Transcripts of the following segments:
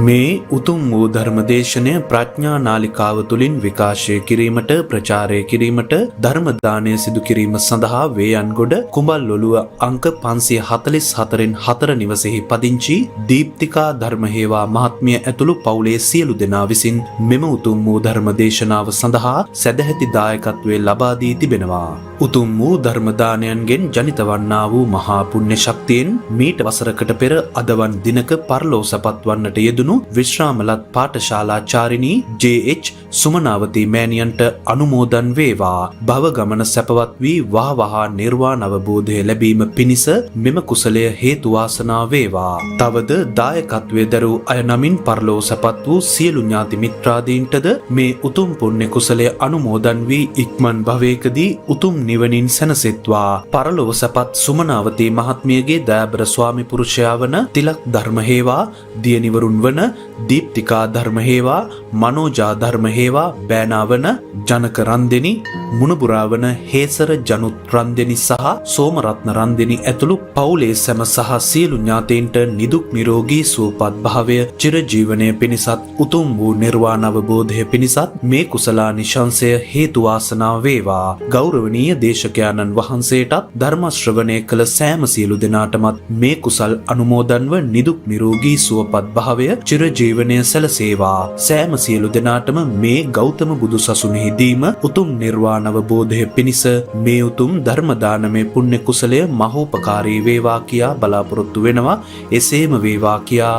මේ උතුම් වූ ධර්මදේශනය ප්‍රඥා නාලිකාව තුළින් විකාශය කිරීමට ප්‍රචාරය කිරීමට ධර්ම දානය සිදු කිරීම සඳහා වේයන්ගොඩ කුඹල්ඔළුව අංක 544 4 නිවසෙහි පදිංචි දීප්තිකා ධර්මහේවා මහත්මිය ඇතුළු පවුලේ සියලු දෙනා විසින් මෙම උතුම් වූ ධර්මදේශනාව සඳහා සැදැහැති දායකත්වය ලබා දී තිබෙනවා. උතුම් වූ ධර්ම දානයන්ගෙන් ජනිත වන්නා වූ මහා පුණ්‍ය ශක්තියෙන් මීට වසරකට පෙර අදවන් දිනක පරලෝ සපත් වන්නට යෙදුණු විශ්‍රාමලත් පාඨශාලාචාරිණී ජේ.එච්. සුමනාවති මෑණියන්ට අනුමෝදන් වේවා. භව ගමන සැපවත් වී වහවහා නිර්වාණ අවබෝධය ලැබීම පිණිස මෙම කුසලය හේතු වාසනා වේවා. තවද දායකත්වයේ දරූ අය නමින් පරලෝ සපත් වූ සියලු ඥාති මිත්‍රාදීන්ටද මේ උතුම් පුණ්‍ය කුසලය අනුමෝදන් වී ඉක්මන් භවයකදී උතුම් නිවනින් සැනසෙත්වා. පරලොව සපත් සුමනාවති මහත්මියගේ දයාබර ස්වාමි පුරුෂයා වන තිලක් ධර්මහේවා, දියණිවරුන් වන දීප්තිකා ධර්මහේවා, මනෝජා ධර්මහේවා, බෑනා වන ජනක රන්දෙනි, මුණුබුරා වන හේසර ජනුත් රන්දෙනි සහ සෝමරත්න රන්දෙනි ඇතුළු පවුලේ සැම සහ සියලු ඥාතීන්ට නිදුක් නිරෝගී සුවපත් භාවය චිරජීවනය පිණිසත් උතුම් වූ නිර්වාණ අවබෝධය පිණිසත් මේ කුසලානිශංසය හේතු වාසනා වේවා. ගෞරවනීය දේශකයාණන් වහන්සේටත් ධර්ම ශ්‍රවණය කළ සෑම සියලු දෙනාටමත් මේ කුසල් අනුමෝදන්ව නිදුක් නිරෝගී සුවපත් භාවය චිරජීවනය සැලසේවා. සෑම සියලු දෙනාටම මේ ගෞතම බුදු සසුනේදීම උතුම් නිර්වාණ අවබෝධය පිණිස මේ උතුම් ධර්ම දානමය පුණ්‍ය කුසලය මහෝපකාරී වේවා කියා බලාපොරොත්තු වෙනවා. එසේම වේවා කියා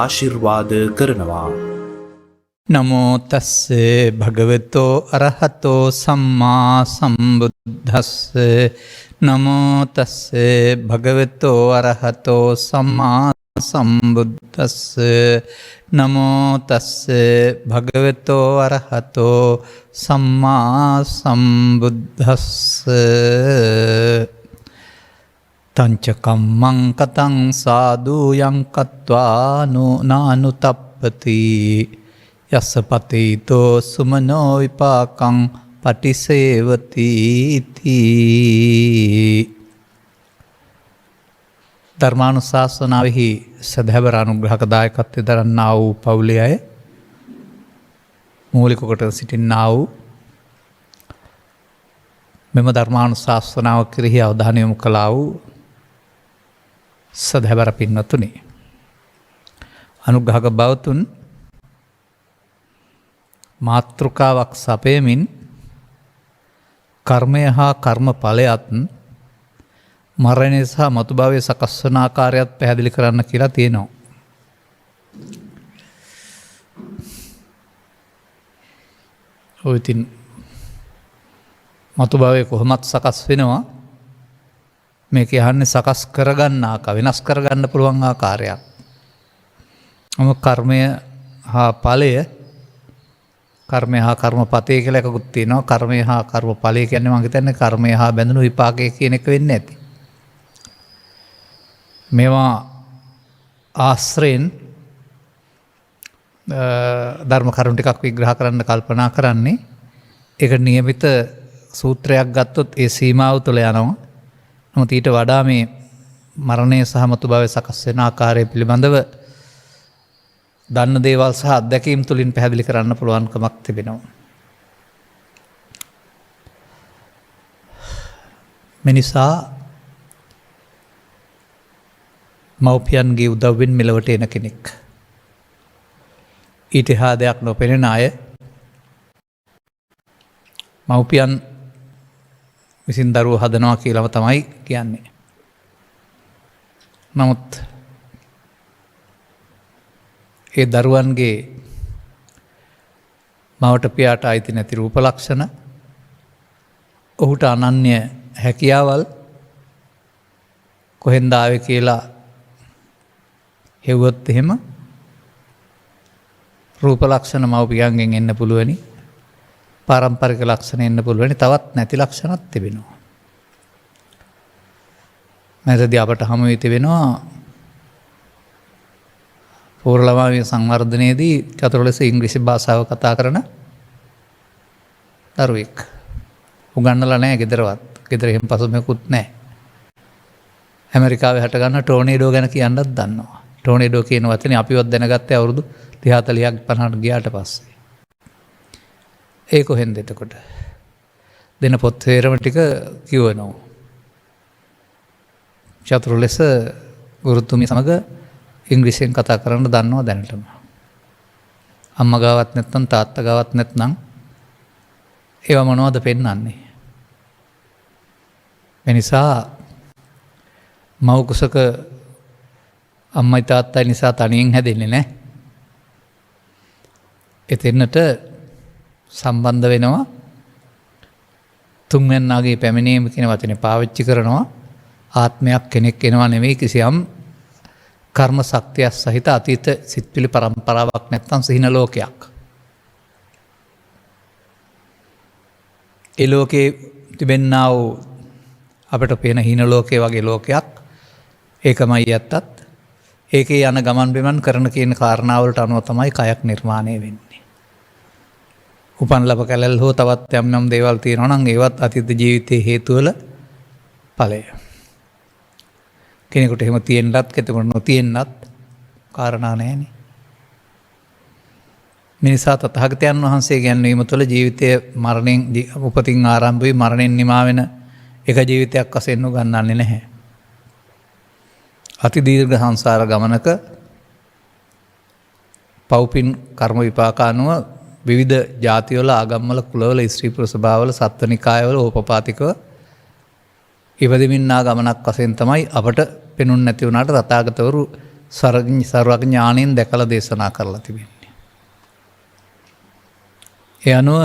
ආශිර්වාද කරනවා. නමෝ තස්සේ භගවතෝ අරහතෝ සම්මා සම්බුද්දස්සේ නමෝ තස්සේ භගවතෝ අරහතෝ සම්මා සම්බුද්දස්සේ නමෝ තස්සේ භගවතෝ අරහතෝ සම්මා සම්බුද්දස්සේ තංච කම්මං කතං සාදු යං කତ୍වා නානුතප්පති යස්ස පතීතෝ සුමනෝ විපාකං පටිසේවති තී. ධර්මානුශාසනාවෙහි සදහැවර අනුග්‍රහක දායකත්වය දරන්නා වූ පවුලේ අය, මූලික කොට සිටින්නා වූ මෙම ධර්මානුශාසනාව කෙරෙහි අවධානය යොමු කළා වූ සදහැවර පින්වත්නි, අනුග්‍රහක බවතුන් මාතෘකාවක් සපයමින් කර්මය හා කර්ම ඵලයත් මරණය සහ මතුභාවයේ සකස් වන ආකාරයත් පැහැදිලි කරන්න කියලා තියෙනවා. ඔය ඉතින් මතුභාවයේ කොහොමත් සකස් වෙනවා. මේක යහන්නේ සකස් කරගන්න ආකාර, වෙනස් කරගන්න පුළුවන් ආකාරයක්. කර්මය හා ඵලය, කර්මය හා කර්මපතේ කියලා එකකුත් තියෙනවා. කර්මය හා කර්මඵලය කියන්නේ මම හිතන්නේ කර්මය හා බැඳුණු විපාකය කියන එක වෙන්නේ නැති. මේවා ආශ්‍රයෙන් ධර්ම කරුණු ටිකක් විග්‍රහ කරන්න කල්පනා කරන්නේ. ඒක નિયમિત සූත්‍රයක් ගත්තොත් ඒ සීමාව තුළ යනවා. නමුත් ඊට වඩා මේ මරණය සහ මතුභාවය සකස් වෙන ආකාරය පිළිබඳව දන්න දේවල් සහ අත්දැකීම් තුළින් පැහැදිලි කරන්න පුළුවන්කමක් තිබෙනවා. මිනිසා මව්පියන්ගේ උදව්වෙන් මෙලොවට එන කෙනෙක්. ඊට එහා දෙයක් නොපෙනෙන අය මව්පියන් විසින් දරුවෝ හදනවා කියලාම තමයි කියන්නේ. නමුත් ඒ දරුවන්ගේ මවට පියාට අයිති නැති රූප ලක්ෂණ, ඔහුට අනන්‍ය හැකියාවල් කොහෙන්ද ආවේ කියලා හෙව්වොත් එහෙම රූප ලක්ෂණ මව්පියන්ගෙන් එන්න පුළුවනි, පාරම්පරික ලක්ෂණ එන්න පුළුවනි, තවත් නැති ලක්ෂණත් තිබෙනවා. මෑතදී අපට හමු වී තිබෙනවා පූර්වළමාවිය සංවර්ධනයේදී චතුර ලෙස ඉංග්‍රීසි භාෂාව කතා කරන දරුවෙක්. උගන්නලා නැහැ ගෙදරවත්. ගෙදර එහෙම පසුබිමකුත් නැහැ. ඇමරිකාවේ හටගන්න ටෝනේඩෝ ගැන කියන්නත් දන්නවා. ටෝනේඩෝ කියන වචනේ අපිවත් දැනගත්තේ අවුරුදු 30 40ක් 50ක් ගියාට පස්සේ. ඒ කොහෙන්ද එතකොට? දෙන පොත් තේරම ටික කියවනවා. චතුරු ලෙස ගුරුතුමිය සමග ඉංග්‍රීසියෙන් කතා කරන්න දන්නවා දැනටම. අම්මා ගාවත් නැත්නම් තාත්තා ගාවත් නැත්නම් ඒවා මොනවද පෙන්වන්නේ? එනිසා මව් කුසක අම්මයි තාත්තයි නිසා තනියෙන් හැදෙන්නේ නැහැ. එතෙන්නට සම්බන්ධ වෙනවා. තුන්වැන්නාගේ පැමිණීම කියන වචනේ පාවිච්චි කරනවා. ආත්මයක් කෙනෙක් එනවා නෙවෙයි කිසියම් කර්ම ශක්තියක් සහිත අතීත සිත්විලි පරම්පරාවක් නැත්නම් සිහින ලෝකයක්. ඒ ලෝකේ තිබෙන්නා වූ අපට පේන හීන ලෝකයේ වගේ ලෝකයක් ඒකමයි යත්තත් ඒකේ යන ගමන් බිමන් කරන කියන කාරණාවලට අනුව තමයි කයක් නිර්මාණය වෙන්නේ. උපන් ලබ කැලල් හෝ තවත් යම් යම් දේවල් තියෙනවා නම් ඒවත් අතීත ජීවිතයේ හේතු වල ඵලය. කෙනෙකුට එහෙම තියෙන්නත් කෙනෙකුට නොතියෙන්නත් කාරණා නැහැනේ. මිනිසා තථාගතයන් වහන්සේ ගැන්වීම තුළ ජීවිතයේ මරණයෙන් උපතින් ආරම්භ වී මරණයෙන් නිමා වෙන එක ජීවිතයක් වශයෙන් උගන්වන්නේ නැහැ. අති දීර්ඝ සංසාර ගමනක පව්පින් කර්ම විපාක අනුව විවිධ ජාතිවල ආගම්වල කුලවල ස්ත්‍රී පුරුෂ භාවවල සත්වනිකායවල ඕපපාතිකව ඉවදෙමින්නා ගමනක් වශයෙන් තමයි අපට පෙනුන් නැති වුණාට තථාගතවරු සර්වඥාණයෙන් දැකලා දේශනා කරලා තිබෙන්නේ. ඒ අනුව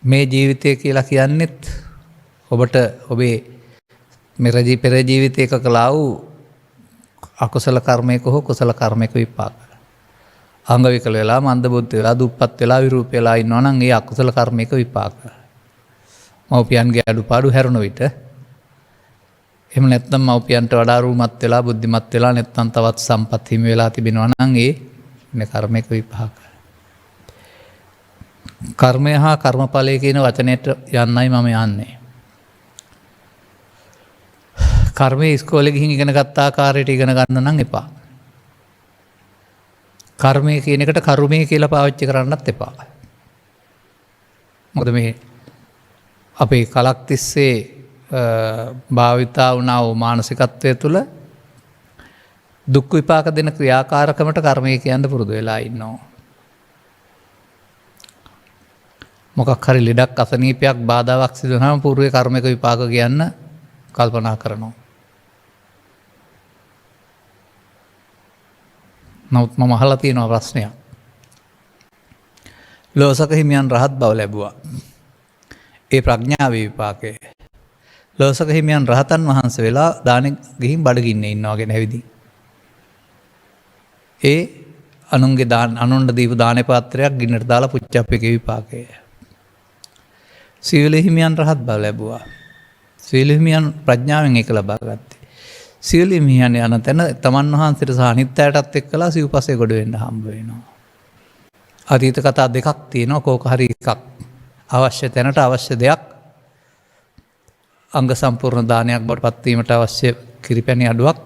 මේ ජීවිතය කියලා කියන්නෙත් ඔබට ඔබේ පෙර ජීවිතයක කළා වූ අකුසල කර්මයක හෝ කුසල කර්මයක විපාක. අංග විකල වෙලා මන්ද බුද්ධ වෙලා දුප්පත් වෙලා විරූප වෙලා ඉන්නවා නම් ඒ අකුසල කර්මයක විපාක. මව්පියන්ගේ අඩුපාඩු හැරුණ විට එහෙම නැත්නම් මව්පියන්ට වඩා රූමත් වෙලා බුද්ධිමත් වෙලා නැත්නම් තවත් සම්පත් හිමි වෙලා තිබෙනවා නම් ඒ කර්මයක විපාක. කර්මය හා කර්මඵලය කියන වචනයට යන්නයි මම යන්නේ. කර්මය ඉස්කෝලේ ගිහින් ඉගෙන ගත්ත ආකාරයට ඉගෙන ගන්න නම් එපා. කර්මය කියන එකට කර්මය කියලා පාවිච්චි කරන්නත් එපා. මොකද මේ අපේ කලක් තිස්සේ භාවිතා වුණා වූ මානසිකත්වය තුළ දුක් විපාක දෙන ක්‍රියාකාරකමට කර්මය කියන්න පුරුදු වෙලා ඉන්නවා. මොකක් හරි ලෙඩක් අසනීපයක් බාධාවක් සිදු වුණාම పూర్වේ කර්මයක විපාක කියන්න කල්පනා කරනවා. නමුත් මම අහලා තියෙනවා ප්‍රශ්නයක්. ලෝසක හිමියන් රහත් බව ලැබුවා. ඒ ප්‍රඥාවේ විපාකය. ලෝසක හිමියන් රහතන් වහන්සේ වෙලා දානෙ ගිහින් බඩගින්නේ ඉන්නවා කියන හැවිදි. ඒ අනුන්ගේ අනුන්ට දීපු දාන පාත්‍රයක් ගින්නට දාලා පුච්චප් එකේ විපාකය. සීල හිමියන් රහත් බව ලැබුවා. සීල හිමියන් ප්‍රඥාවෙන් ඒක ලබා ගත්තේ. සීල හිමියන් යන තැන තමන් වහන්සේට සහ අනිත් අයටත් එක්කලා සිව්පස්සේ ගොඩ වෙන්න හම්බ වෙනවා. අතීත කතා දෙකක් තියෙනවා. කෝක හරි එකක් අවශ්‍ය තැනට අවශ්‍ය දෙයක් අංග සම්පූර්ණ දානයක් බවට පත් වීමට අවශ්‍ය කිරිපැණි අඩුවක්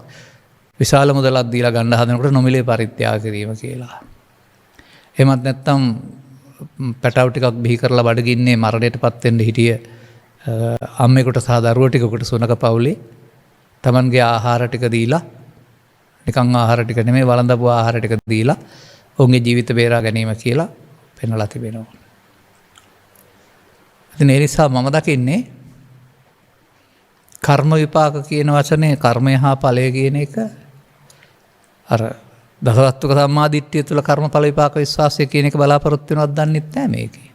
විශාල මුදලක් දීලා ගන්න හදනකොට නොමිලේ පරිත්‍යාග කිරීම කියලා. එහෙමත් නැත්නම් පැටව ටිකක් බිහි කරලා බඩගින්නේ මරණයටපත් වෙන්න හිටිය අම්මෙකුට සහ දරුවෝ ටිකකට සුනක පවුලේ තමන්ගේ ආහාර ටික දීලා නිකන් ආහාර ටික නෙමෙයි වළඳපු ආහාර ටික දීලා ඔවුන්ගේ ජීවිත බේරා ගැනීම කියලා පෙන්වලා තිබෙනවා. ඉතින් ඒ නිසා මම දකින්නේ කර්ම විපාක කියන වචනේ කර්මය හා ඵලය කියන එක අර දසවස්තුක සම්මාදිට්ඨිය තුළ කර්මඵල විපාක විශ්වාසය කියන එක බලාපොරොත්තු වෙනවද දන්නෙත් නැහැ මේකේ.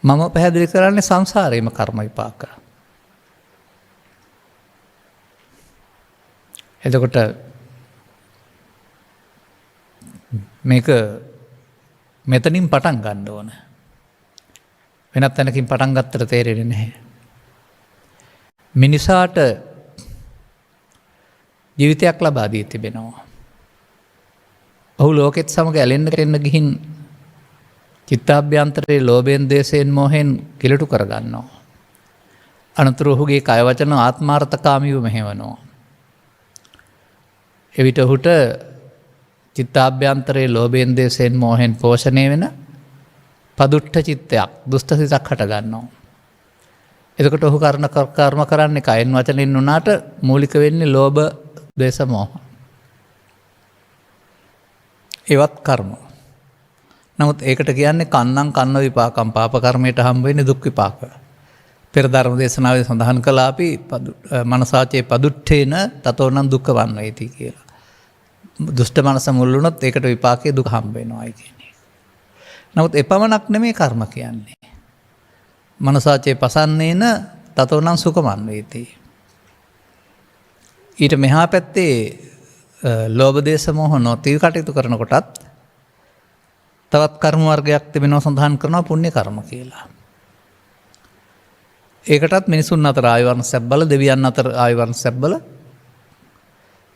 මම පැහැදිලි කරන්නේ සංසාරේම කර්ම විපාක. එතකොට මේක මෙතනින් පටන් ගන්න ඕන. වෙනත් තැනකින් පටන් ගත්තට තේරෙන්නේ නැහැ. මිනිසාට ජීවිතයක් ලබා දී තිබෙනවා. ඔහු ලෝකෙත් සමග ඇලෙන්න කෙරෙන්න ගිහින් චිත්තාභ්‍යන්තරයේ ලෝභයෙන් දේශයෙන් මොහෙන් කිලටු කරගන්නවා. අනතුරු ඔහුගේ කය වචන ආත්මාර්ථකාමීව මෙහෙවනවා. එවිට ඔහුට චිත්තාභ්‍යන්තරයේ ලෝභයෙන් දේශයෙන් මෝහෙන් පෝෂණය වෙන පදුට්ඨ චිත්තයක් දුෂ්ට සිතක් හට ගන්නවා. එතකොට ඔහු කර්ම කරන්නේ කයෙන් වචනෙන් වුණාට මූලික වෙන්නේ ලෝභ ද්වේෂ මෝහ. ඒවත් කර්ම. නමුත් ඒකට කියන්නේ කන්නම් කන්න විපාකම් පාප කර්මයට හම්බ වෙන්නේ දුක් විපාක. පෙර ධර්ම දේශනාවේ සඳහන් කළා අපි මනසාචේ පදුට්ඨේන තතෝනම් දුක්ඛ වන්නේති කියලා. දුෂ්ට මනස මුල් වුණොත් ඒකට විපාකයේ දුක හම්බ වෙනවායි කියන්නේ. නමුත් එපමණක් නෙමේ කර්ම කියන්නේ. මනසාචේ පසන්නේන තතෝනම් සුඛමන් වේති. ඊට මෙහා පැත්තේ ලෝභ දේශ මොහ නොතී කටයුතු කරනකොටත් තවත් කර්ම වර්ගයක් තිබෙනවා සඳහන් කරනවා පුණ්‍ය කර්ම කියලා. ඒකටත් මිනිසුන් අතර ආයු වර්ණ සැබ්බල දෙවියන් අතර ආයු වර්ණ සැබ්බල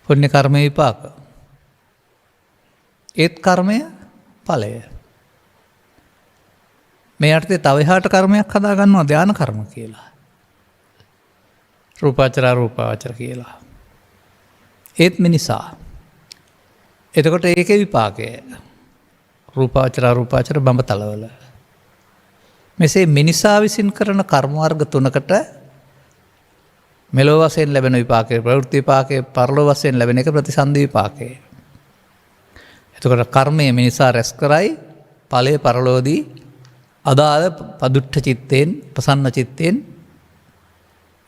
පුණ්‍ය කර්ම විපාක. ඒත් කර්මය ඵලය. මේ අර්ථයේ තව එහාට කර්මයක් හදා ගන්නවා ධාන කර්ම කියලා. රූපාවචර අරූපාවචර කියලා. ඒත් මිනිසා. එතකොට ඒකේ විපාකය රූපාවචර අරූපාවචර බඹතලවල. මෙසේ මිනිසා විසින් කරන කර්ම වර්ග තුනකට මෙලොව වශයෙන් ලැබෙන විපාකය ප්‍රවෘත්ති විපාකය පරලොව වශයෙන් ලැබෙන එක ප්‍රතිසන්දි විපාකය. එතකොට කර්මය මිනිසා රැස් කරයි ඵලය පරලෝදී අදාළ පදුට්ඨ චිත්තෙන් ප්‍රසන්න චිත්තෙන්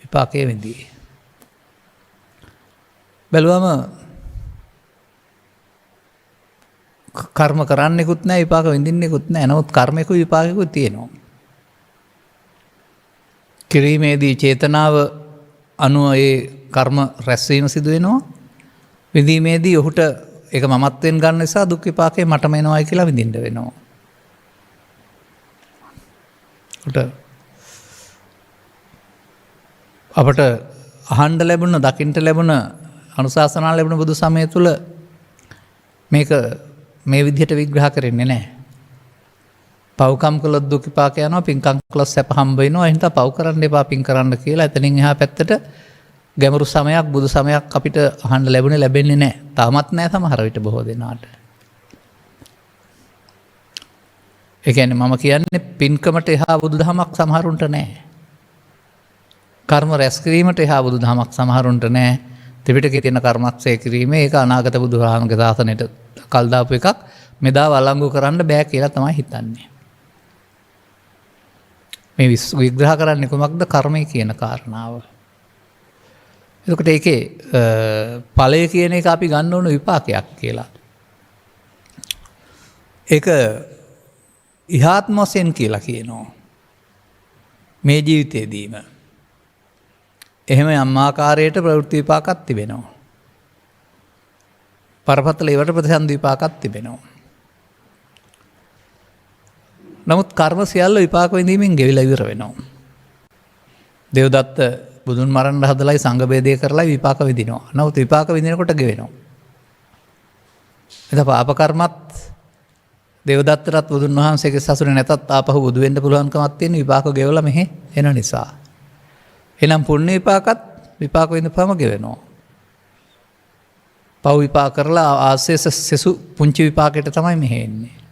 විපාකයේ විඳී. බැලුවම කර්ම කරන්නෙකුත් නැහැ විපාක විඳින්නෙකුත් නැහැ. නමුත් කර්මයකුයි විපාකයකුයි තියෙනවා. කිරීමේදී චේතනාව අනුව ඒ කර්ම රැස්වීම සිදු වෙනවා. විඳීමේදී ඔහුට ඒක මමත්වෙන් ගන්න නිසා දුක් විපාකේ මටම එනවායි කියලා විඳින්න වෙනවා. අපට අහන්න ලැබුණ දකින්න ලැබුණ අනුශාසනා ලැබුණ බුදු සමය තුළ මේක මේ විදිහට විග්‍රහ කරන්නේ නැහැ. පව්කම් කළොත් දුක් විපාක යනවා, පින්කම් කළොත් සැප හම්බ වෙනවා. ඒ හින්දා පව් කරන්න එපා පින් කරන්න කියලා එතනින් එහා පැත්තට ගැඹුරු සමයක් බුදු සමයක් අපිට අහන්න ලැබෙන්නේ නැහැ. තාමත් නැහැ සමහර විට බොහෝ දෙනාට. ඒ කියන්නේ මම කියන්නේ පින්කමට එහා බුදුදහමක් සමහරුන්ට නැහැ. කර්ම රැස් කිරීමට එහා බුදුදහමක් සමහරුන්ට නැහැ. ත්‍රිපිටකයේ තියෙන කර්මක්ෂය කිරීමේ ඒක අනාගත බුදුහාමගේ දාසනෙට කල් දාපු එකක් මෙදා වළංගු කරන්න බෑ කියලා තමයි හිතන්නේ. මේ විග්‍රහ කරන්නේ කොමක්ද කර්මය කියන කාරණාව. එතකොට ඒකේ ඵලය කියන එක අපි ගන්න ඕන විපාකයක් කියලා. ඒක ඉහාත්ම වශයෙන් කියලා කියනවා. මේ ජීවිතේදීම. එහෙම යම් ආකාරයකට ප්‍රවෘත්ති විපාකක් තිබෙනවා. පරපතල ඒවට ප්‍රතිසන්දි විපාකක් තිබෙනවා. නමුත් කර්ම සියල්ල විපාක විඳීමෙන් ගෙවිලා ඉවර වෙනවා. දේවදත්ත බුදුන් මරන්න හදලයි සංඝ බේදය කරලා විපාක විඳිනවා. නමුත් විපාක විඳිනකොට ගෙවෙනවා. එතකොට පාප කර්මත් දේවදත්තටත් බුදුන් වහන්සේගේ සසුනේ නැතත් ආපහු බුදු වෙන්න පුළුවන්කමක් තියෙන විපාක ගෙවලා මෙහෙ එන නිසා. එනම් පුණ්‍ය විපාකත් විපාක විඳපුවම ගෙවෙනවා. පව් විපාක කරලා ආශේෂ සෙසු පුංචි විපාකයට තමයි මෙහෙ එන්නේ.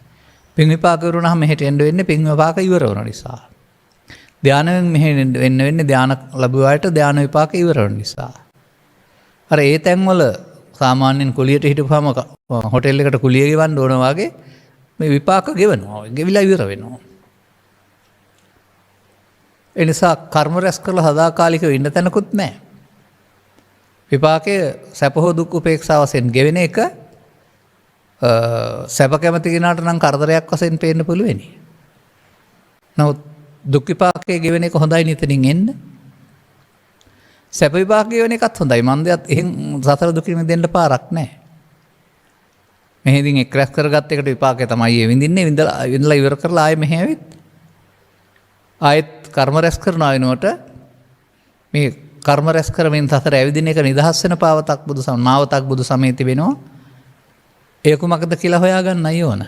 පින් විපාක වුණාම මෙහෙට එන්න වෙන්නේ පින් විපාක ඉවර වුණ නිසා. ධානයෙන් මෙහෙ එන්න වෙන්නේ ධාන ලැබුවාට ධාන විපාක ඉවර වෙන නිසා. අර ඒ තැන්වල සාමාන්‍යයෙන් කුලියට හිටපුවාම හොටෙල් එකට කුලිය ගෙවන්න ඕන වගේ මේ විපාක ගෙවනවා. ගෙවිලා ඉවර වෙනවා. ඒ නිසා කර්ම රැස් කරලා සදාකාලිකව ඉන්න තැනකුත් නැහැ. විපාකයේ සැප හෝ දුක් උපේක්ෂා වශයෙන් ගෙවෙන එක සැප කැමති කෙනාට නම් කරදරයක් වශයෙන් පේන්න පුළුවනි. නමුත් දුක් විපාකයේ ගෙවෙන එක හොඳයි නිතනින් එන්න. සැප විපාකයේ ගෙවෙන එකත් හොඳයි. මන්දයත් එහෙන් සතර දුකින් මිදෙන්න පාරක් නැහැ. මෙහෙදින් එක් රැස් කරගත් එකට විපාකය තමයි ඒ විඳින්නේ. විඳලා ඉවර කරලා ආයෙ මෙහෙ ඇවිත් ආයෙත් කර්ම රැස් කරනවා වෙනුවට මේ කර්ම රැස් කරමින් සතර ඇවිදින එක නිදහස් වෙන මාවතක් බුදු සමයේ තිබෙනවා. ඒක මොකද කියලා හොයාගන්නයි ඕන.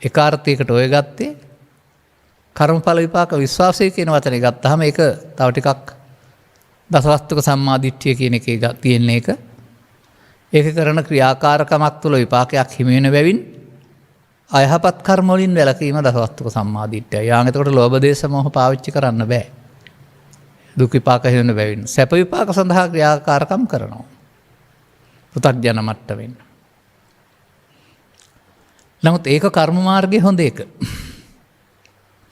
ඒ කාර්තියකට ඔය ගත්තේ කර්මඵල විපාක විශ්වාසය කියන වචනේ ගත්තාම ඒක තව ටිකක් දසවස්තුක සම්මාදිට්ඨිය කියන එකේ තියෙන එක. ඒක කරන ක්‍රියාකාරකමක් තුළ විපාකයක් හිමි වෙන බැවින් අයහපත් කර්ම වලින් වැළකීම දසවස්තුක සම්මාදිට්ඨිය. යාන් එතකොට ලෝභ දේශ මොහ පාවිච්චි කරන්න බෑ. දුක් විපාක හේතුන බැවින් සැප විපාක සඳහා ක්‍රියාකාරකම් කරනවා. පෘථග්ජන මට්ටමින්. නමුත් ඒක කර්ම මාර්ගයේ හොඳ එක.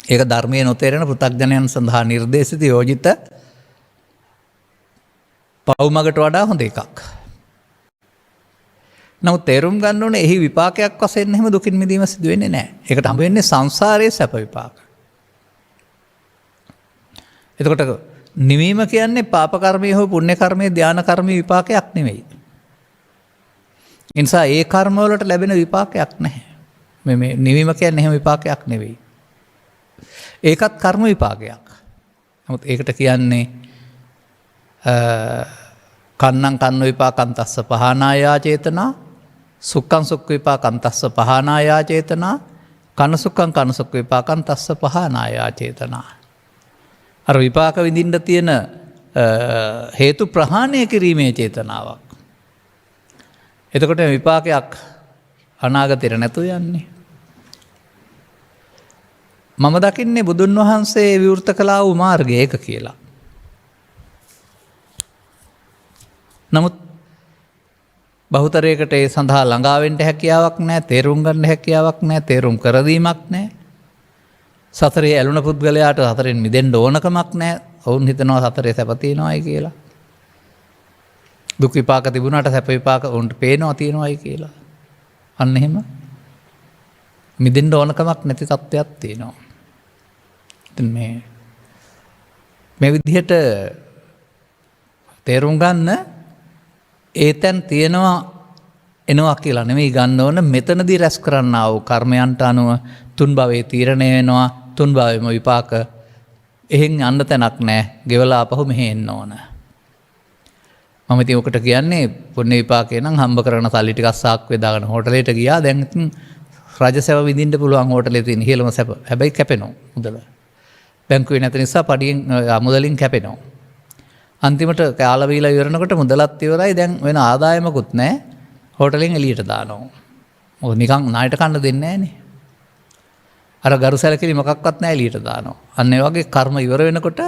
ඒක ධර්මයේ නොතේරෙන පෘථග්ජනයන් සඳහා නිර්දේශිත යෝජිත පව්මගට වඩා හොඳ එකක්. නමුත් තේරුම් ගන්න ඕනේ එහි විපාකයක් වශයෙන් එහෙම දුකින් මිදීම සිදු වෙන්නේ නැහැ. ඒකට හම්බ වෙන්නේ සංසාරයේ සැප විපාක. එතකොට නිවීම කියන්නේ පාප කර්මයේ හෝ පුණ්‍ය කර්මයේ ධාන කර්මයේ විපාකයක් නෙවෙයි. ඒ නිසා ඒ කර්ම වලට ලැබෙන විපාකයක් නැහැ. මේ නිවීම කියන්නේ එහෙම විපාකයක් නෙවෙයි. ඒකත් කර්ම විපාකයක්. නමුත් ඒකට කියන්නේ කන්නං කන්න විපාකං තස්ස පහනායා චේතනා, සුක්ඛං සුක්ඛ විපාකං තස්ස පහනායා චේතනා, කන සුක්ඛං කන සුක්ඛ විපාකං තස්ස පහනායා චේතනා. අර විපාක විඳින්න තියෙන හේතු ප්‍රහාණය කිරීමේ චේතනාවක්. එතකොට විපාකයක් අනාගතයට නැතු යන්නේ. මම දකින්නේ බුදුන් වහන්සේ විවෘත කළා වූ මාර්ගය ඒක කියලා. නමුත් බහුතරයකට ඒ සඳහා ළඟාවෙන්ට හැකියාවක් නැහැ, තේරුම් ගන්න හැකියාවක් නැහැ, තේරුම් කරදීමක් නැහැ. සතරේ ඇලුන පුද්ගලයාට සතරෙන් මිදෙන්න ඕනකමක් නැහැ. ඔවුන් හිතනවා සතරේ සැප තියෙනවායි කියලා. දුක් විපාක තිබුණාට සැප විපාක උන්ට පේනවා තියෙනවායි කියලා. අන්න එහෙම මිදෙන්න ඕනකමක් නැති තත්ත්වයක් තියෙනවා. ඉතින් මේ විදිහට තේරුම් ගන්න ඒතැන් තියෙනවා එනවා කියලා නෙමෙයි ගන්න ඕන. මෙතනදී රැස් කරන්නා වූ කර්මයන්ට අනුව තුන් භවයේ තීරණය වෙනවා. තුන් භවෙම විපාක එහෙන් යන්න තැනක් නැහැ. ගෙවලා ආපහු මෙහෙ එන්න ඕන. මම ඉතින් ඔකට කියන්නේ පුණ්‍ය විපාකේ නම් හම්බ කරන සල්ලි ටිකක් සාක්කුවේ දාගෙන හෝටලෙට ගියා. දැන් ඉතින් රජසේව විඳින්න පුළුවන් හෝටලේ තියෙන ඉහළම සැප. හැබැයි කැපෙනවා මුදල. බැංකුවේ නැති නිසා පඩියෙන් මුදලින් කැපෙනවා. අන්තිමට කාලා බීලා ඉවරනකොට මුදලත් ඉවරයි. දැන් වෙන ආදායමකුත් නැහැ. හෝටලෙන් එළියට දානවා. මොකද නිකන් ණයට කන්න දෙන්නේ නැහනේ. අර ගරු සැලකිලි මොකක්වත් නැහැ එළියට දානවා. අන්න ඒ වගේ කර්ම ඉවර වෙනකොට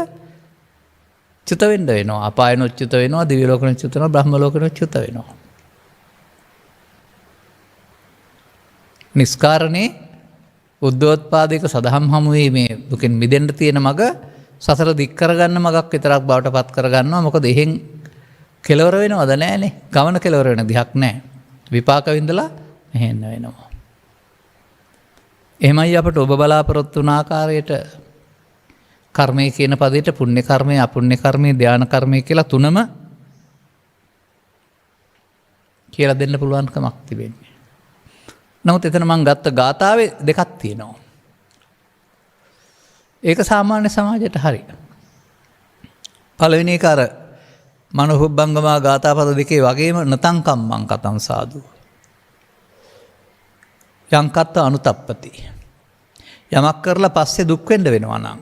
චුත වෙන්න වෙනවා. අපායනොත් චුත වෙනවා, දිව්‍ය ලෝකෙනොත් චුත වෙනවා, බ්‍රහ්ම ලෝකෙනොත් චුත වෙනවා. නිස්කාරණේ උද්දෝත්පාදයක සදහම් හමුවේ මේ දුකෙන් මිදෙන්න තියෙන මඟ සසර දික් කරගන්න මගක් විතරක් බවට පත් කරගන්නවා. මොකද එහෙන් කෙලවර වෙනවද නැහනේ. ගමන කෙලවර වෙන දිහක් නැහැ. විපාක විඳලා මෙහෙන්න වෙනවා. එහෙමයි අපට ඔබ බලාපොරොත්තු වුණ ආකාරයට කර්මය කියන පදයට පුණ්‍ය කර්මය, අපුණ්‍ය කර්මය, ධාන කර්මය කියලා තුනම කියලා දෙන්න පුළුවන්කමක් තිබෙන්නේ. නමුත් එතන මං ගත්ත ගාථාවේ දෙකක් තියෙනවා. ඒක සාමාන්‍ය සමාජයට හරි. පළවෙනි එක අර මනෝහුබ්බංගමා ගාථාපද දෙකේ වගේම නතං කම්මං කතං සාදු. යංකත්ත අනුතප්පති. යමක් කරලා පස්සේ දුක් වෙන්න වෙනවා නම්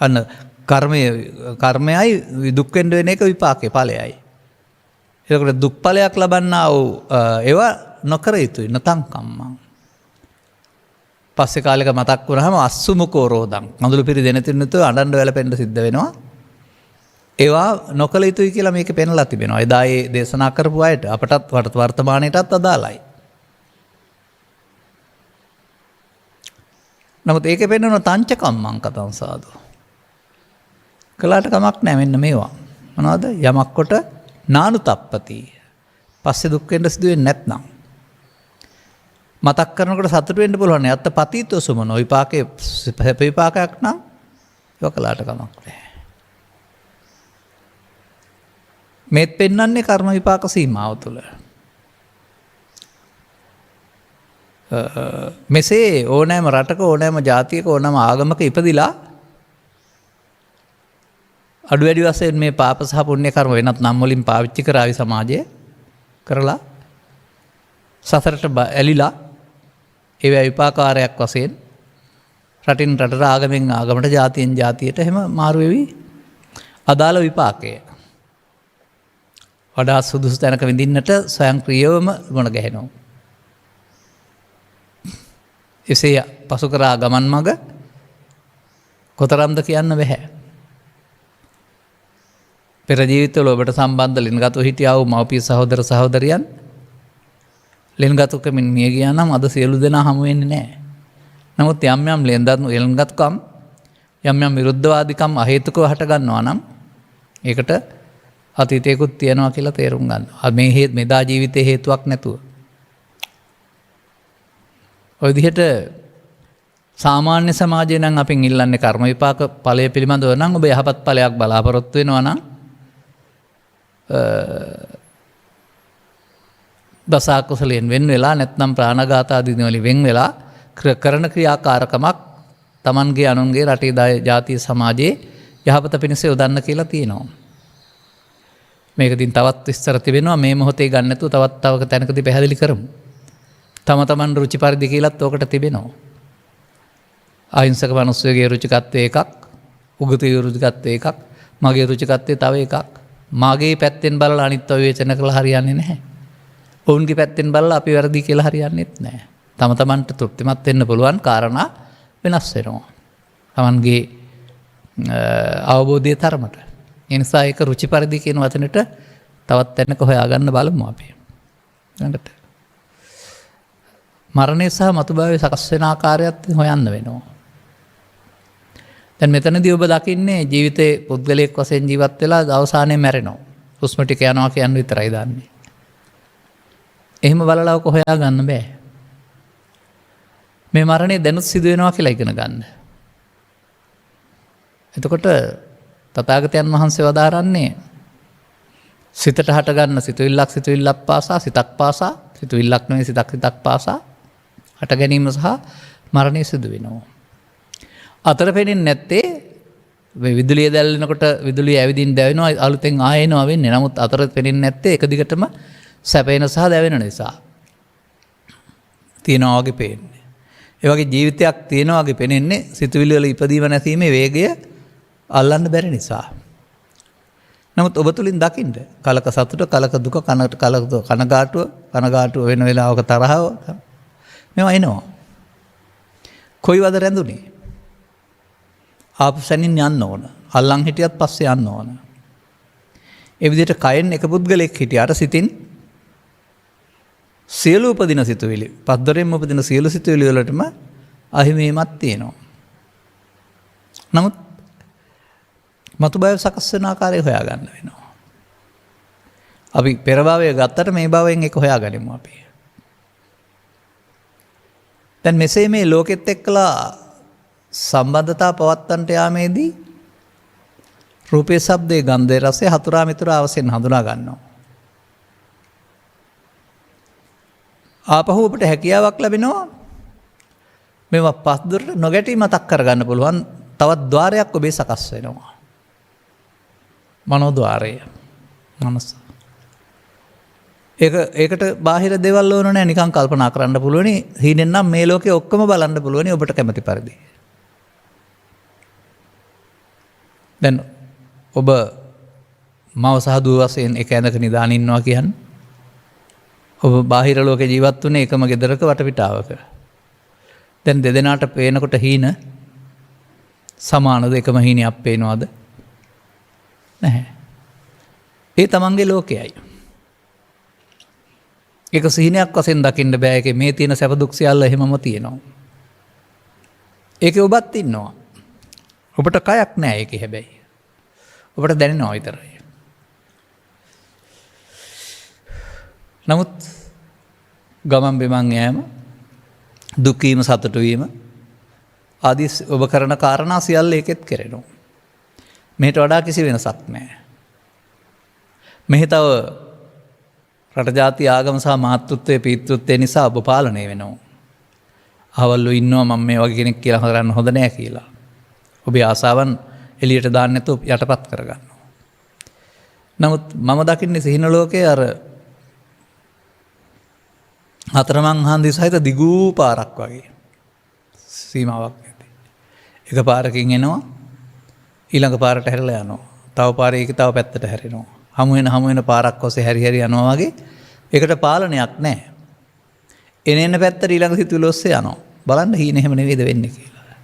අන්න කර්මයයි දුක් වෙන්න වෙන එක විපාකේ ඵලයයි. ඒකට දුක් ඵලයක් ලබන්නා වූ ඒවා නොකර යුතුයි. නතං කම්මං. පස්සේ කාලෙක මතක් වුණාම අස්සුමුකෝ රෝදං. මඳුළු පිරි දෙන තුනතු අඬන්න වැළපෙන්න සිද්ධ වෙනවා. ඒවා නොකල යුතුයි කියලා මේකේ පෙන්ලා තිබෙනවා. එදා ඒ දේශනා කරපු අයට අපටත් වර්තමානයටත් අදාළයි. නමුත් ඒකේ පෙන්වන තංච කම්මං කතං සාදු. කළාට කමක් නැහැ මෙන්න මේවා. මොනවද? යමක් කොට නානුතප්පති. පස්සේ දුක් වෙන්න සිදු වෙන්නේ නැත්නම්. මතක් කරනකොට සතුට වෙන්න පුළුවන්. යත්ත පතීතෝ සුමනෝ විපාකේ විපාකයක් නම් ඒක කළාට කමක් නැහැ. මේත් පෙන්වන්නේ කර්ම විපාක සීමාව තුළ. මෙසේ ඕනෑම රටක ඕනෑම ජාතියක ඕනෑම ආගමක ඉපදිලා අඩු වැඩි වශයෙන් මේ පාප සහ පුණ්‍ය කර්ම වෙනත් නම් වලින් පාවිච්චි කරાવી සමාජය කරලා සසරට ඇලිලා ඒවා විපාකාරයක් වශයෙන් රටින් රටට ආගමෙන් ආගමට ජාතියෙන් ජාතියට එහෙම මාරු වෙවි අදාළ විපාකය වඩා සුදුසු තැනක විඳින්නට ස්වයංක්‍රීයවම ගොඩ ගැහෙනවා. එසේ පසු කරා ගමන් මඟ කොතරම්ද කියන්න බැහැ. පෙර ජීවිතවල ඔබට සම්බන්ධ ලින්ගතු හිටියා වූ මව්පිය සහෝදර සහෝදරියන් ලින්ගතුකමින් මිය ගියා නම් අද සියලු දෙනා හමු වෙන්නේ නැහැ. නමුත් යම් යම් ලින්ගතුකම් යම් යම් විරුද්ධවාදිකම් අහේතුකව හට ගන්නවා නම් ඒකට අතීතයකුත් තියෙනවා කියලා තේරුම් ගන්න. මේ මෙදා ජීවිතේ හේතුවක් නැතුව. ඔය විදිහට සාමාන්‍ය සමාජයේ නම් අපින් ඉල්ලන්නේ කර්ම විපාක ඵලය පිළිබඳව නම් ඔබ යහපත් ඵලයක් බලාපොරොත්තු වෙනවා නම් දසකුසලයෙන් වෙන් වෙලා නැත්නම් ප්‍රාණඝාත ආදී වලින් වෙන් වෙලා කරන ක්‍රියාකාරකමක් Tamanගේ අනුන්ගේ රටේ ජාතිය සමාජයේ යහපත පිණිස යොදන්න කියලා තියෙනවා. මේක දින් තවත් විස්තර තිබෙනවා මේ මොහොතේ ගන්න නැතුව තවත් තැනකදී පැහැදිලි කරමු. තමන් රුචි පරිදි කියලාත් ඕකට තිබෙනවා. අහිංසක මිනිස්සුගේ රුචිකත්වය එකක්, උගතේ රුචිකත්වය එකක්, මගේ රුචිකත්වය තව එකක්. මාගේ පැත්තෙන් බලලා අනිත් විවේචන කළා හරියන්නේ නැහැ. ඔවුන්ගේ පැත්තෙන් බලලා අපි වැරදි කියලා හරියන්නේත් නැහැ. තමන්ට තෘප්තිමත් වෙන්න පුළුවන් කාරණා වෙනස් වෙනවා. තමන්ගේ අවබෝධයේ තරමට. ඒ නිසා ඒක රුචි පරිදි කියන වචනෙට තවත් තැනක හොයාගන්න බලමු අපි. ඊළඟට මරණය සහ මතුභාවය සකස් වෙන ආකාරයත් හොයන්න වෙනවා. දැන් මෙතනදී ඔබ දකින්නේ ජීවිතේ පුද්ගලයෙක් වශයෙන් ජීවත් වෙලා අවසානයේ මැරෙනවා. හුස්ම ටික යනවා කියන විතරයි දන්නේ. එහෙම බලලා ඔක හොයා ගන්න බෑ. මේ මරණය දැනුත් සිදු වෙනවා කියලා ඉගෙන ගන්න. එතකොට තථාගතයන් වහන්සේ වදාරන්නේ සිතට හටගන්න සිතුවිල්ලක් පාසා සිතක් පාසා සිතුවිල්ලක් නෙවෙයි සිතක් පාසා හට ගැනීම සහ මරණය සිදු වෙනවා. අතර පෙනෙන්නේ නැත්තේ විදුලිය දැල්වෙනකොට විදුලිය ඇවිදින් දැවෙනවා අලුතෙන් ආයෙනවා වෙන්නේ. නමුත් අතර පෙනෙන්නේ නැත්තේ එක දිගටම සැපේන සහ දැවෙන නිසා. තියනවා වගේ පේන්නේ. ඒ වගේ ජීවිතයක් තියනවා වගේ පෙනෙන්නේ සිතුවිලි වල ඉපදීම නැසීමේ වේගය අල්ලන්න බැරි නිසා. නමුත් ඔබ තුලින් දකින්න කලක සතුට කලක දුක කනගාටුව වෙන වෙලාවක තරහව මේවා එනවා. කොයිවද රැඳුනේ? ආපු සැනින් යන්න ඕන. අල්ලන් හිටියත් පස්සේ යන්න ඕන. ඒ විදිහට කයෙන් එක පුද්ගලෙක් හිටියාට සිතින් සියලු උපදින සිතුවිලි පද්දරෙන් උපදින සියලු සිතුවිලි වලටම අහිමීමක් තියෙනවා. නමුත් මතුබය සකස් වෙන ආකාරය හොයාගන්න වෙනවා. අපි පෙර භවය ගත්තට මේ භවයෙන් එක හොයාගනිමු අපි. දැන් මෙසේ මේ ලෝකෙත් එක්කලා සම්බන්ධතා පවත්වන්නට යාමේදී රූපේ ශබ්දේ ගන්ධේ රසය හතුරා මිතුරා අවසෙන් හඳුනා ගන්නවා. ආපහු ඔබට හැකියාවක් ලැබෙනවා මේවා පස්දුරට නොගැටි මතක් කරගන්න පුළුවන් තවත් ద్వාරයක් ඔබේ සකස් වෙනවා. මනෝද්වාරය. මනස. ඒකට බාහිර දේවල් ඕන නැහැ නිකන් කල්පනා කරන්න පුළුවනි. හීනෙන් නම් මේ ලෝකේ ඔක්කොම බලන්න පුළුවනි ඔබට කැමති පරිදි. දැන් ඔබ මව සහ දුව වශයෙන් එක ඇඳක නිදාගෙන ඉන්නවා කියන්නේ ඔබ බාහිර ලෝකේ ජීවත් වුණේ එකම ගෙදරක වටපිටාවක. දැන් දෙදෙනාට පේනකොට හීන සමානද එකම හීනයක් පේනවද? නැහැ. ඒ තමන්ගේ ලෝකයයි. ඒක සිහිනයක් වශයෙන් දකින්න බෑ. ඒකේ මේ තියෙන සැප දුක් සියල්ල එහෙමම තියෙනවා. ඒකේ ඔබත් ඉන්නවා. ඔබට කයක් නෑ ඒකේ හැබැයි. ඔබට දැනෙනවා විතරයි. නමුත් ගමන් බිමන් යෑම දුක් වීම සතුටු වීම ආදී ඔබ කරන කාරණා සියල්ල ඒකෙත් කෙරෙනවා. මෙහෙට වඩා කිසි වෙනසක් නැහැ. මෙහි තව රට ජාති ආගම සහ මාතෘත්වයේ පීතෘත්වය නිසා ඔබ පාලනය වෙනවා. අහවල්ලු ඉන්නවා මම මේ වගේ කෙනෙක් කියලා කරන්න හොඳ නැහැ කියලා. ඔබේ ආසාවන් එළියට දාන්න නැතුව යටපත් කරගන්නවා. නමුත් මම දකින්නේ සිහින ලෝකයේ අර හතරමං හන්දි සහිත දිගු පාරක් වගේ සීමාවක් නැති. එක පාරකින් එනවා ඊළඟ පාරට හැරිලා යනවා. තව පාරයක තව පැත්තට හැරෙනවා. හමු වෙන පාරක් ඔස්සේ හැරි යනවා වගේ ඒකට පාලනයක් නැහැ. එන පැත්තට ඊළඟ සිතුවිලි ඔස්සේ යනවා. බලන්න හීන එහෙම නෙවෙයිද වෙන්නේ කියලා.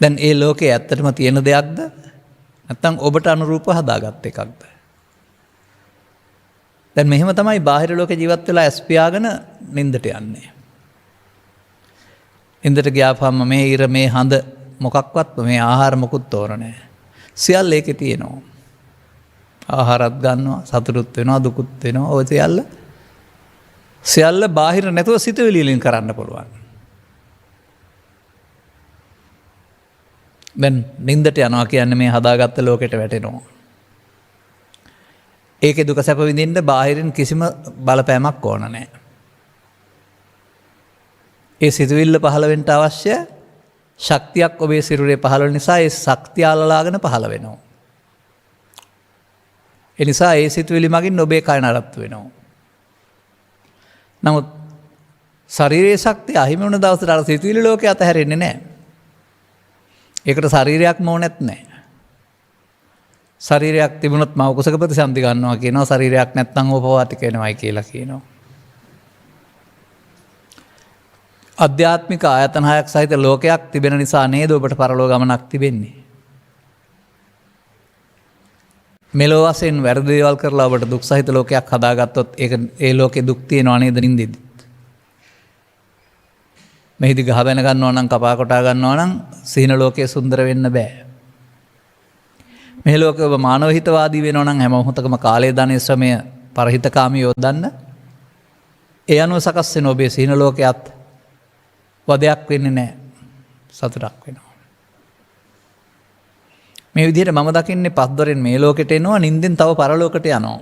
දැන් ඒ ලෝකේ ඇත්තටම තියෙන දෙයක්ද? නැත්නම් ඔබට අනුරූපව හදාගත් එකක්ද? දැන් මෙහෙම තමයි බාහිර ලෝකේ ජීවත් වෙලා ඇස් පියාගෙන නින්දට යන්නේ. නින්දට ගියාපම මේ ඉර මේ හඳ මොකක්වත් මේ ආහාර මොකුත් ඕන නැහැ. සියල්ල ඒකේ තියෙනවා. ආහාරත් ගන්නවා, සතුටුත් වෙනවා, දුකුත් වෙනවා. ඔය සියල්ල බාහිර නැතුව සිතුවිලි වලින් කරන්න පුළුවන්. දැන් නින්දට යනවා කියන්නේ මේ හදාගත්ත ලෝකෙට වැටෙනවා. ඒකේ දුක සැප විඳින්න බාහිරින් කිසිම බලපෑමක් ඕන නැහැ. ඒ සිතුවිල්ල පහළ වෙන්න අවශ්‍ය ශක්තියක් ඔබේ සිරුරේ පහළ වෙන නිසා ඒ ශක්තිය අල්ලාගෙන පහළ වෙනවා. ඒ නිසා ඒ සිතුවිලි මගින් ඔබේ කය නඩත්තු වෙනවා. නමුත් ශරීරයේ ශක්තිය අහිමි වුණ දවසට අර සිතුවිලි ලෝකේ අතහැරෙන්නේ නැහැ. ඒකට ශරීරයක්ම ඕනෙත් නැහැ. ශරීරයක් තිබුණොත් මව කුසක ප්‍රතිසන්දි ගන්නවා කියනවා. ශරීරයක් නැත්නම් ඕපවාතික වෙනවයි කියලා කියනවා. අධ්‍යාත්මික ආයතන හයක් සහිත ලෝකයක් තිබෙන නිසා නේද ඔබට පරලෝ ගමනක් තිබෙන්නේ. මෙලෝ වශයෙන් වැරදි දේවල් කරලා ඔබට දුක් සහිත ලෝකයක් හදාගත්තොත් ඒක ඒ ලෝකේ දුක් තියෙනවා නේද නින්දෙදි. මෙහිදී ගහ බැන ගන්නවා නම් කපා කොටා ගන්නවා නම් සිහින ලෝකයේ සුන්දර වෙන්න බෑ. මේ ලෝකේ ඔබ මානව හිතවාදී වෙනවා නම් හැම මොහොතකම කාලය ධනෙ ශ්‍රමය පරහිතකාමී යොදන්න. ඒ අනුව සකස් වෙන ඔබේ සිහින ලෝකයක් වදයක් වෙන්නේ නැහැ. සතුටක් වෙනවා. මේ විදිහට මම දකින්නේ පස්දොරෙන් මේ ලෝකෙට එනවා නින්දෙන් තව පරලෝකයට යනවා.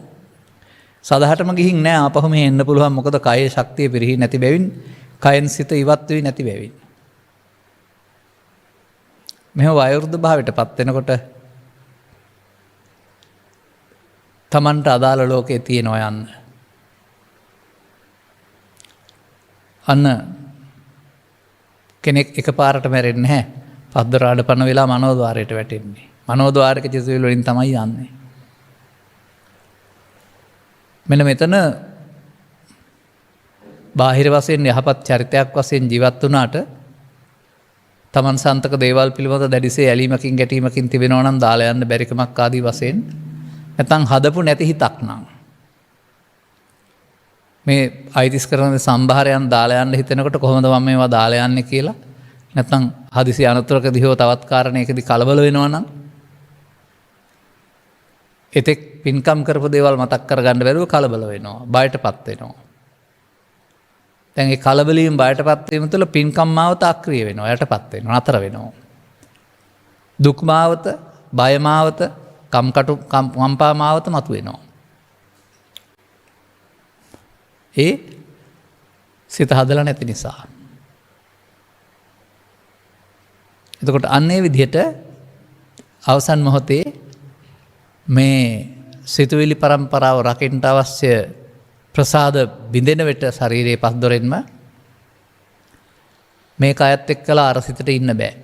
සදහටම ගිහින් නෑ ආපහු මෙහෙ එන්න පුළුවන් මොකද කයේ ශක්තිය පිරිහි නැති බැවින් කයෙන් සිත ඉවත් වෙයි නැති බැවින්. මෙහෙම වයෝවෘද්ධ භාවයට පත් වෙනකොට තමන්ට අදාළ ලෝකේ තියෙනවා යන්න. අන්න කෙනෙක් එකපාරට මැරෙන්නේ නැහැ. පස්දොර ආඩපන වෙලා මනෝද්වාරයට වැටෙන්නේ. මනෝද්වාරක සිතුවිලි වලින් තමයි යන්නේ. මෙන්න මෙතන බාහිර වශයෙන් යහපත් චරිතයක් වශයෙන් ජීවත් වුණාට තමන් සන්තක දේවල් පිළිබඳ දැඩිසේ ඇලීමකින් ගැටීමකින් තිබෙනවා නම් දාලා යන්න බැරිකමක් ආදී වශයෙන් නැත්නම් හදපු නැති හිතක් නම් මේ අයිතිස් කරන සම්භාරයන් දාලා යන්න හිතෙනකොට කොහොමද මම මේවා දාලා යන්නේ කියලා නැත්නම් හදිසි අනතුරකදී හෝ තවත් කාරණයකදී කලබල වෙනවා නම් එතෙක් පින්කම් කරපු දේවල් මතක් කරගන්න බැරුව කලබල වෙනවා බයටපත් වෙනවා. දැන් ඒ කලබලයෙන් බයටපත් වීම තුළ පින්කම් මාවත අක්‍රිය වෙනවා යටපත් වෙනවා නතර වෙනවා. දුක් මාවත, බය මාවත, කම්පා මාවත මතුවෙනවා. ඒ සිත හදලා නැති නිසා. එතකොට අන්නේ විදිහට අවසන් මොහොතේ මේ සිතුවිලි පරම්පරාව රකින්න අවශ්‍ය ප්‍රසාද බිඳෙන විට ශරීරයේ පස්දොරෙන්ම මේ කයත් එක්කලා අර සිතට ඉන්න බෑ.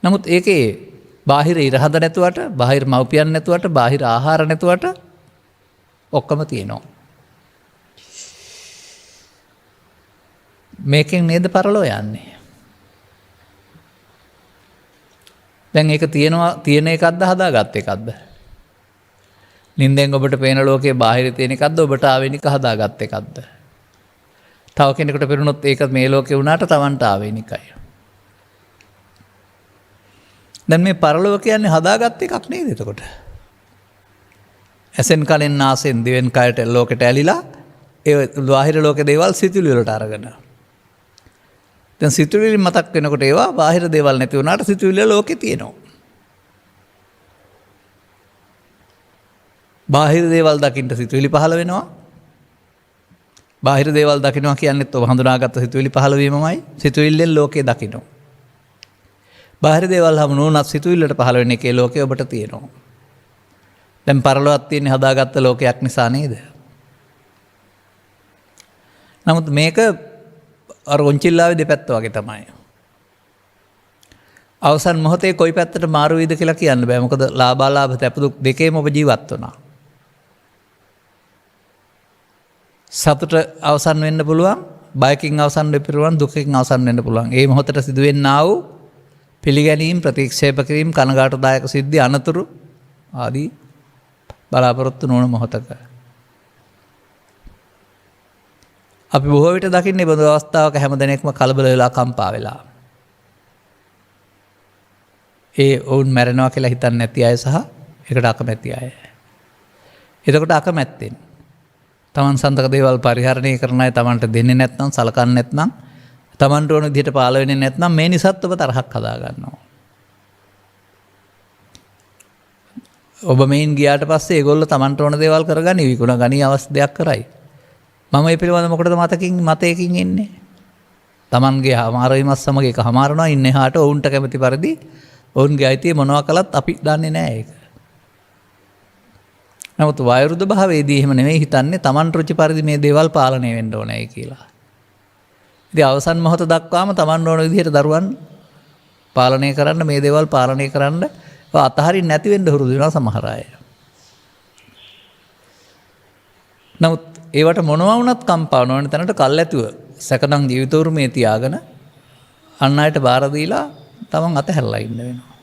නමුත් ඒකේ බාහිර ඉරහඳ නැතුවට, බාහිර මව්පියන් නැතුවට, බාහිර ආහාර නැතුවට ඔක්කොම තියෙනවා. මේකෙන් නේද පරලෝ යන්නේ. දැන් ඒක තියෙන එකක්ද හදාගත් එකක්ද? නින්දෙන් ඔබට පේන ලෝකයේ බාහිර තියෙන එකක්ද ඔබට ආවේනික හදාගත් එකක්ද? තව කෙනෙකුට පෙරුණොත් ඒක මේ ලෝකේ වුණාට Tamanට ආවේනිකයි. දැන් මේ පරලෝක කියන්නේ හදාගත් එකක් නේද එතකොට? ඇසෙන් කනෙන් නාසෙන් දිවෙන් කයට ලෝකෙට ඇලිලා ඒ බාහිර ලෝකේ දේවල් සිතුවිලි වලට අරගෙන. දැන් සිතුවිලි මතක් වෙනකොට ඒවා බාහිර දේවල් නැති වුණාට සිතුවිලි ලෝකේ තියෙනවා. බාහිර දේවල් දකින්න සිතුවිලි පහළ වෙනවා. බාහිර දේවල් දකින්නවා කියන්නේත් ඔබ හඳුනාගත්ත සිතුවිලි පහළ වීමමයි. සිතුවිල්ලෙන් ලෝකේ දකින්නවා. බාහිර දේවල් හමු නොවුනත් සිතුවිල්ලට පහළ වෙන එකේ ලෝකේ ඔබට තියෙනවා. දැන් පරලොවක් තියෙන හදාගත්ත ලෝකයක් නිසා නේද? නමුත් මේක අර ඔන්චිල්ලාවේ දෙපැත්ත වගේ තමයි. අවසන් මොහොතේ කොයි පැත්තට මාරු වීද කියලා කියන්න බෑ. මොකද ලාභාලාභ සැපදුක් දෙකේම ඔබ ජීවත් වුණා. සතුට අවසන් වෙන්න පුළුවන්, බයකින් අවසන් වෙන්න පුළුවන්, දුකකින් අවසන් වෙන්න පුළුවන්. ඒ මොහොතට සිදුවෙන්නා වූ පිළිගැනීම්, ප්‍රතික්ෂේප කිරීම, කනගාටුදායක සිද්ධි, අනතුරු ආදී බලාපොරොත්තු නොවන මොහොතක අපි බොහෝ විට දකින්නේ බඳු අවස්ථාවක හැම දෙනෙක්ම කලබල වෙලා කම්පා වෙලා. ඒ ඔවුන් මැරෙනවා කියලා හිතන්නේ නැති අය සහ ඒකට අකමැති අය. එතකොට අකමැත්තෙන් තමන් සන්තක දේවල් පරිහරණය කරන අය තමන්ට දෙන්නේ නැත්නම්, සලකන්නේ නැත්නම්, තමන්ට ඕන විදිහට පාල වෙන්නේ නැත්නම් මේ නිසාත් ඔබ තරහක් හදා ගන්නවා. ඔබ මේන් ගියාට පස්සේ ඒගොල්ලෝ තමන්ට ඕන දේවල් කරගනි, විකුණ ගනි, අවශ්‍ය දෙයක් කරයි. මම ඒ පිළිබඳව මොකටද මතයකින් ඉන්නේ? තමන්ගේ හමාරවීමත් සමග ඒක හමාරනවා, ඉන්නේ හාට ඔවුන්ට කැමති පරිදි ඔවුන්ගේ අයිතිය මොනවා කළත් අපි දන්නේ නැහැ ඒක. නමුත් වයරුද්ධ භාවයේදී එහෙම නෙමෙයි හිතන්නේ, තමන් රුචි පරිදි මේ දේවල් පාලනය වෙන්න ඕනේ කියලා. ඉතින් අවසන් මොහොත දක්වාම තමන් ඕන විදිහට දරුවන් පාලනය කරන්න, මේ දේවල් පාලනය කරන්න අතහරින්න නැති වෙන්න හුරුදු වෙනවා සමහර අය. නමුත් ඒවට මොනවා වුණත් කම්පා නොවන තැනට කල්ැතුව සැකනම් ජීවිත උරුමේ තියාගෙන අන් අයට බාර දීලා තමන් අතහැරලා ඉන්න වෙනවා.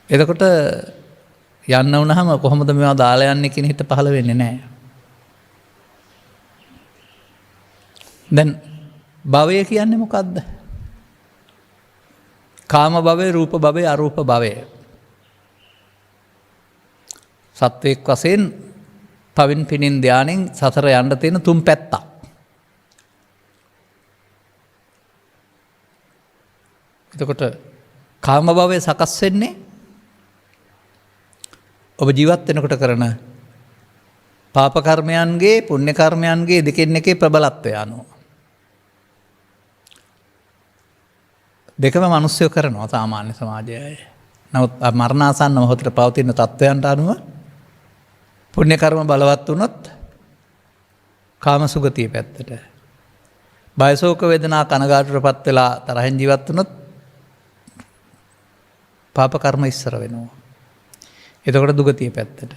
එතකොට යන්න වුණාම කොහොමද මේවා දාලා යන්නේ කියන හිත පහළ වෙන්නේ නැහැ. දැන් භවය කියන්නේ මොකද්ද? කාම භවය, රූප භවය, අරූප භවය. සත්වයක් වශයෙන් පවින් පිනින් ධානයෙන් සතර යන්න තියෙන තුන් පැත්තක්. එතකොට කාම භවය සකස් වෙන්නේ ඔබ ජීවත් වෙනකොට කරන පාප කර්මයන්ගේ, පුණ්‍ය කර්මයන්ගේ දෙකෙන් එකේ ප්‍රබලත්වය අනුව. දෙකම මිනිස්සු කරනවා සාමාන්‍ය සමාජයේ. නමුත් මරණාසන්න මොහොතේ පවතින තත්ත්වයන්ට අනුව පුණ්‍ය කර්ම බලවත් වුණොත් කාම සුගතිය පැත්තට, බයසෝක වේදනා කනගාටුවටපත් වෙලා තරහෙන් ජීවත් වුණොත් පාප කර්ම ඉස්සර වෙනවා. එතකොට දුගතිය පැත්තට.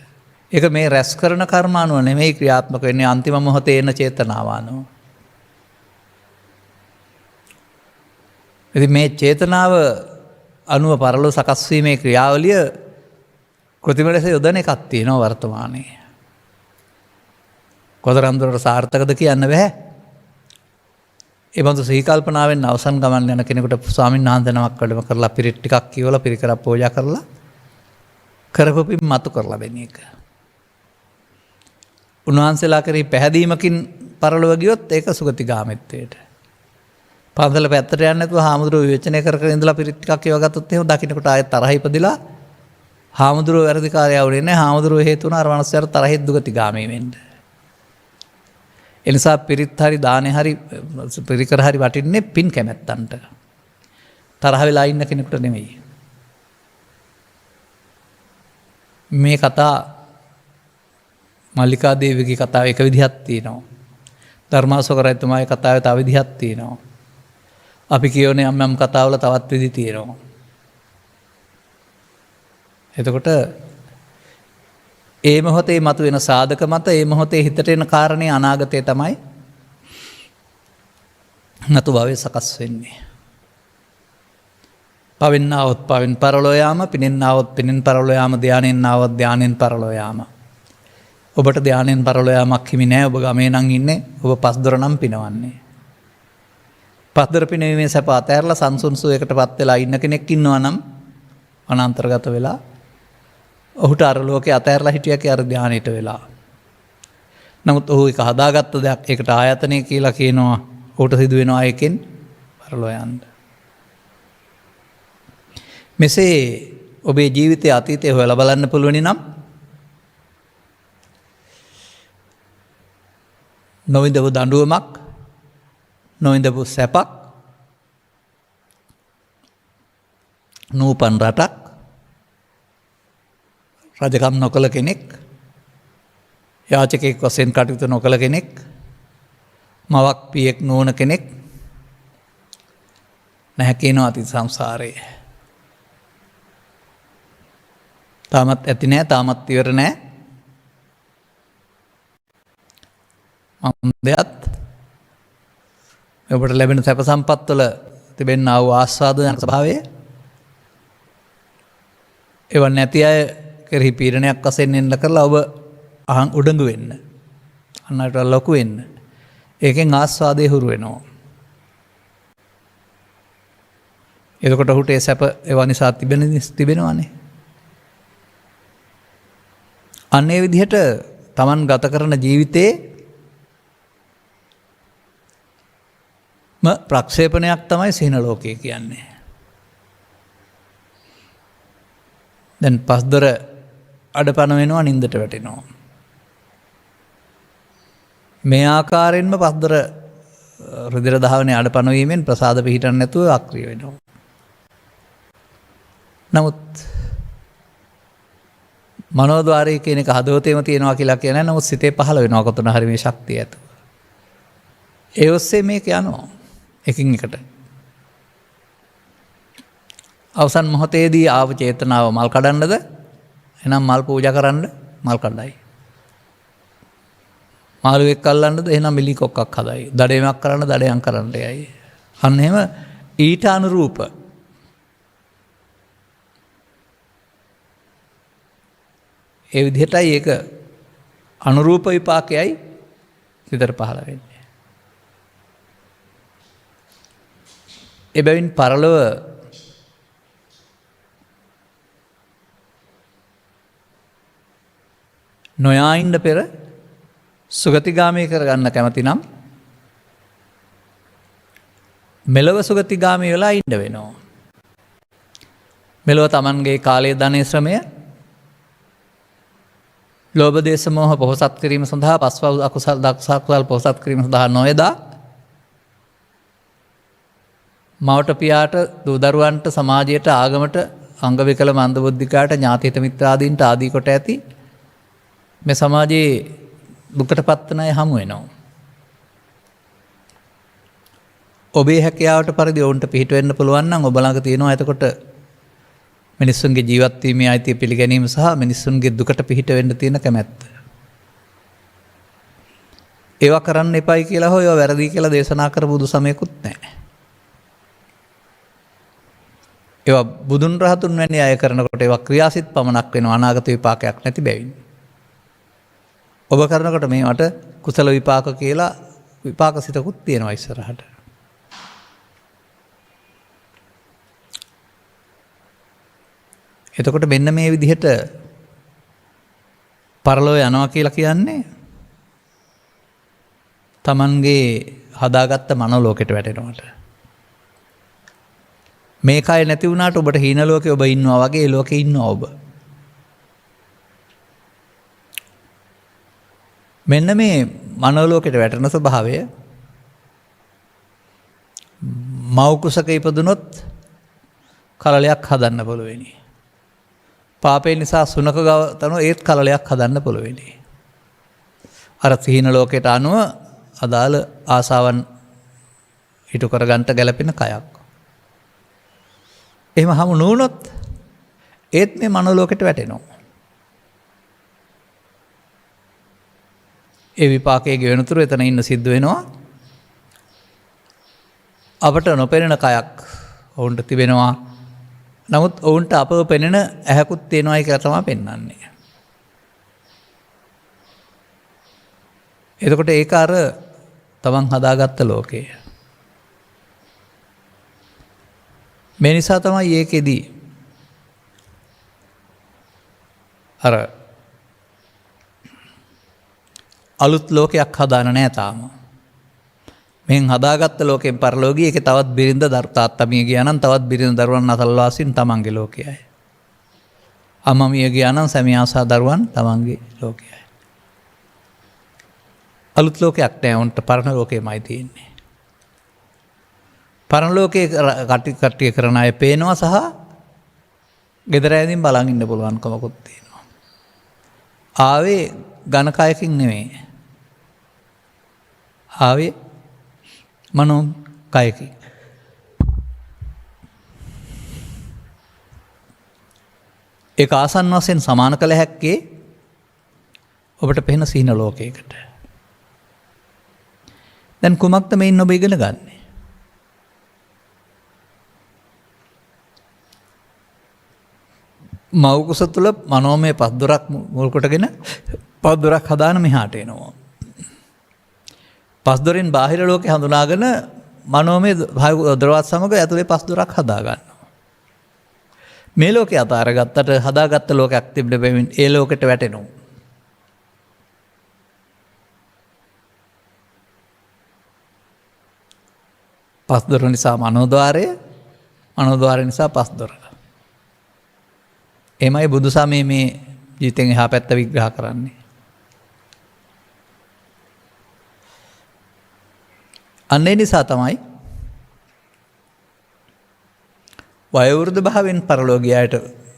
ඒක මේ රැස් කරන කර්ම අනුව නෙමෙයි ක්‍රියාත්මක වෙන්නේ, අන්තිම මොහොතේ එන චේතනාව අනුව. ඉතින් මේ චේතනාව අනුව පරලෝ සකස් වීමේ ක්‍රියාවලිය කෘත්‍රිම ලෙස යොදන එකක් තියෙනවා වර්තමානයේ. කොතරම් දුරට සාර්ථකද කියන්න බෑ. ඒ බඳු සිහි කල්පනාවෙන් අවසන් ගමන් යන කෙනෙකුට ස්වාමීන් වහන්සේ නමක් වැඩම කරලා පිරිත් ටිකක් කියවලා පිරිකරක් පූජා කරලා කරපු පින් මතු කරලා දෙන එක. උන්වහන්සේලා කරේ පැහැදීමකින් පරලොව ගියොත් ඒක සුගතිගාමීත්වයට. පන්සල පැත්තට යන්නේ නැතුව හාමුදුරුවෝ විවේචනය කර කර ඉඳලා පිරිත් ටිකක් කියවගත්තොත් එහෙම දකින්නකොට ආයෙත් තරහ ඉපදිලා හාමුදුරුවෝ වැරදිකාරයා වුණේ නැහැ. හාමුදුරුවෝ හේතු වුණා අර මනුස්සයාට තරහෙත් දුගතිගාමී වෙන්න. එනිසා පිරිත් හරි දානේ හරි පිරිකර හරි වටින්නේ පින් කැමැත්තන්ට. තරහ වෙලා ඉන්න කෙනෙකුට නෙමෙයි. මේ කතා මල්ලිකා දේවියගේ කතාව එක විදිහක් තියෙනවා. ධර්මාශෝක රජතුමාගේ කතාවේ තව විදිහක් තියෙනවා. අපි කියෝනේ යම් කතාවල තවත් විදි තියෙනවා. එතකොට ඒ මොහොතේ මතුවෙන සාධක මත ඒ මොහොතේ හිතට එන කාරණේ අනාගතය තමයි නතු භවයේ සකස් වෙන්නේ. පවෙන් આવොත් පවෙන් පරලෝ යාම, පිනෙන් આવොත් පිනෙන් පරලෝ යාම, ධානයෙන් આવොත් ධානයෙන් පරලෝ යාම. ඔබට ධානයෙන් පරලෝ යාමක් හිමි නෑ. ඔබ ගමේ නම් ඉන්නේ. ඔබ පස්දොර නම් පිනවන්නේ. පස්දොර පිනවීමේ සැප අතහැරලා සංසුන් සුවයකටපත් වෙලා ඉන්න කෙනෙක් ඉන්නවා නම් අනන්තර්ගත වෙලා ඔහුට අර ලෝකේ අතහැරලා හිටියා කිය අර ධානයට වෙලා. නමුත් ඔහු ඒක හදාගත්ත දෙයක්. ඒකට ආයතනය කියලා කියනවා. ඔහුට සිදු වෙනවා එකෙන් පරලෝ යන්න. මෙසේ ඔබේ ජීවිතයේ අතීතය හොයලා බලන්න පුළුවනි නම් නොවිඳපු දඬුවමක්, නොවිඳපු සැපක්, නූපන් රටක්, රජකම් නොකළ කෙනෙක්, යාචකයෙක් වශයෙන් කටයුතු නොකළ කෙනෙක්, මවක් පියෙක් නොවන කෙනෙක් නැහැ කියනවා අතීත සංසාරයේ. තාමත් ඇති නෑ, තාමත් ඉවර නෑ. මන්දයත් ඔබට ලැබෙන සැප සම්පත්වල තිබෙන්නා වූ ආස්වාදයන් ස්වභාවය එවන් නැති අය කෙරෙහි පීඩනයක් වශයෙන් එන්න කරලා ඔබ අහන් උඩඟු වෙන්න, අන්නට ලොකු වෙන්න, ඒකෙන් ආස්වාදය හුරු වෙනවා. එතකොට ඔහුට ඒ සැප ඒවා නිසා තිබෙනවානේ. අන්න ඒ විදිහට තමන් ගත කරන ජීවිතේ ප්‍රක්ෂේපණයක් තමයි සිහින ලෝකය කියන්නේ. දැන් පස්දොර අඩපණ වෙනවා, නින්දට වැටෙනවා. මේ ආකාරයෙන්ම පස්දොර රුධිර ධාවනයේ අඩපණ වීමෙන් ප්‍රසාද පිහිටන්නේ නැතුව අක්‍රිය වෙනවා. නමුත් මනෝද්වාරය කියන එක හදවතේම තියෙනවා කියලා කියන්නේ, නමුත් සිතේ පහළ වෙනවා කොතන හරි මේ ශක්තිය ඇතුව. ඒ ඔස්සේ මේක යනවා එකින් එකට. අවසන් මොහොතේදී ආව චේතනාව මල් කඩන්නද? එහෙනම් මල් පූජා කරන්න මල් කඩයි. මාළුවෙක් අල්ලන්නද? එහෙනම් මිලි කොක්කක් හදයි. දඩයමක් කරන්න දඩයම් කරන්න යයි. අන්න එහෙම ඊට අනුරූප ඒ විදිහටයි ඒක අනුරූප විපාකයයි සිතට පහළ වෙන්නේ. එබැවින් පරලොව නොයා ඉන්න පෙර සුගතිගාමී කරගන්න කැමති නම් මෙලොව සුගතිගාමී වෙලා ඉන්න වෙනවා. මෙලොව තමන්ගේ කාලය, ධනය, ශ්‍රමය ලෝභ දේශ මොහ පොහොසත් කිරීම සඳහා, පස්වල් අකුසල් දක්ෂ පොහොසත් කිරීම සඳහා නොයදා මවට පියාට, දූ දරුවන්ට, සමාජයට, ආගමට, අංග විකල මන්දබුද්ධිකාට, ඥාතිහිත මිත්‍රාදීන්ට ආදී කොට ඇති මේ සමාජයේ දුකට පත්වන අය හමු වෙනවා. ඔබේ හැකියාවට පරිදි ඔවුන්ට පිහිට වෙන්න පුළුවන් නම් ඔබ ළඟ තියෙනවා එතකොට මිනිස්සුන්ගේ ජීවත් වීමේ අයිතිය පිළිගැනීම සහ මිනිස්සුන්ගේ දුකට පිහිට වෙන්න තියෙන කැමැත්ත. ඒවා කරන්න එපයි කියලා හෝ ඒවා වැරදි කියලා දේශනා කර බුදු සමයකුත් නැහැ. ඒවා බුදුන් රහතුන් වැනි අය කරනකොට ඒවා ක්‍රියාසිත පමණක් වෙනවා, අනාගත විපාකයක් නැති බැවින්. ඔබ කරනකොට මේවට කුසල විපාක කියලා විපාක සිතකුත් තියෙනවා ඉස්සරහට. එතකොට මෙන්න මේ විදිහට පරලොව යනවා කියලා කියන්නේ තමන්ගේ හදාගත්ත මනෝලෝකෙට වැටෙනවට. මේ කය නැති වුණාට ඔබට හීන ලෝකේ ඔබ ඉන්නවා වගේ ඒ ලෝකේ ඉන්නවා ඔබ. මෙන්න මේ මනෝලෝකෙට වැටෙන ස්වභාවය මව් කුසක ඉපදුනොත් කලලයක් හදන්න පුළුවෙනි. පාපේ නිසා සුනක ගවතනෝ ඒත් කලලයක් හදන්න පුළුවෙනි. අර සිහින ලෝකයට අනුව අදාළ ආසාවන් ඉටු කරගන්ට ගැලපෙන කයක්. එහෙම හමු නොවුනොත් ඒත් මේ මනෝලෝකෙට වැටෙනවා. ඒ විපාකයේ ගෙවෙනතුරු එතන ඉන්න සිද්ධ වෙනවා. අපට නොපෙනෙන කයක් ඔවුන්ට තිබෙනවා. නමුත් ඔවුන්ට අපව පෙනෙන ඇහැකුත් තියෙනවායි කියලා තමයි පෙන්වන්නේ. එතකොට ඒක අර තමන් හදාගත්ත ලෝකය. මේ නිසා තමයි ඒකෙදී අර අලුත් ලෝකයක් හදාන නෑ තාම. මෙන් හදාගත්ත ලෝකෙන් පරලෝකී ඒකේ තවත් බිරිඳ තාත්තා මිය ගියා නම් තවත් බිරිඳ දරුවන් අසල්වාසීන් තමන්ගේ ලෝකයයි. අම්මා මිය ගියා නම් සැමියා සහ දරුවන් තමන්ගේ ලෝකයයි. අලුත් ලෝකයක් නෑ උන්ට, පරණ ලෝකෙමයි තියෙන්නේ. පරණ ලෝකයේ කට්ටිය කරන අය පේනවා සහ ගෙදර ඇවිදින් බලන් ඉන්න පුළුවන්කමකුත් තියෙනවා. ආවේ ඝනකයකින් නෙමෙයි. ආවේ මනෝ කයකි. ඒක ආසන්න වශයෙන් සමාන කළ හැක්කේ ඔබට පෙනෙන සීන ලෝකයකට. දැන් කුමක්ද මේන් ඔබ ඉගෙන ගන්නේ? මව්කුස තුළ මනෝමය පස්දොරක් මුල් කොටගෙන පස්දොරක් හදාන මෙහාට එනවා. පස්දොරින් බාහිර ලෝකෙ හඳුනාගෙන මනෝමය දොරවත් සමග ඇතුලේ පස්දොරක් හදාගන්නවා. මේ ලෝකේ අතාරගත්තට හදාගත්ත ලෝකයක් තිබෙන බැවින් ඒ ලෝකෙට වැටෙනවා. පස්දොර නිසා මනෝද්වාරය, මනෝද්වාරය නිසා පස්දොර. එමයි බුදුසමයේ මේ ජීවිතෙන් එහා පැත්ත විග්‍රහ කරන්නේ. අන්න ඒ නිසා තමයි වයෝවෘද්ධ භාවයෙන් පරලෝකියායට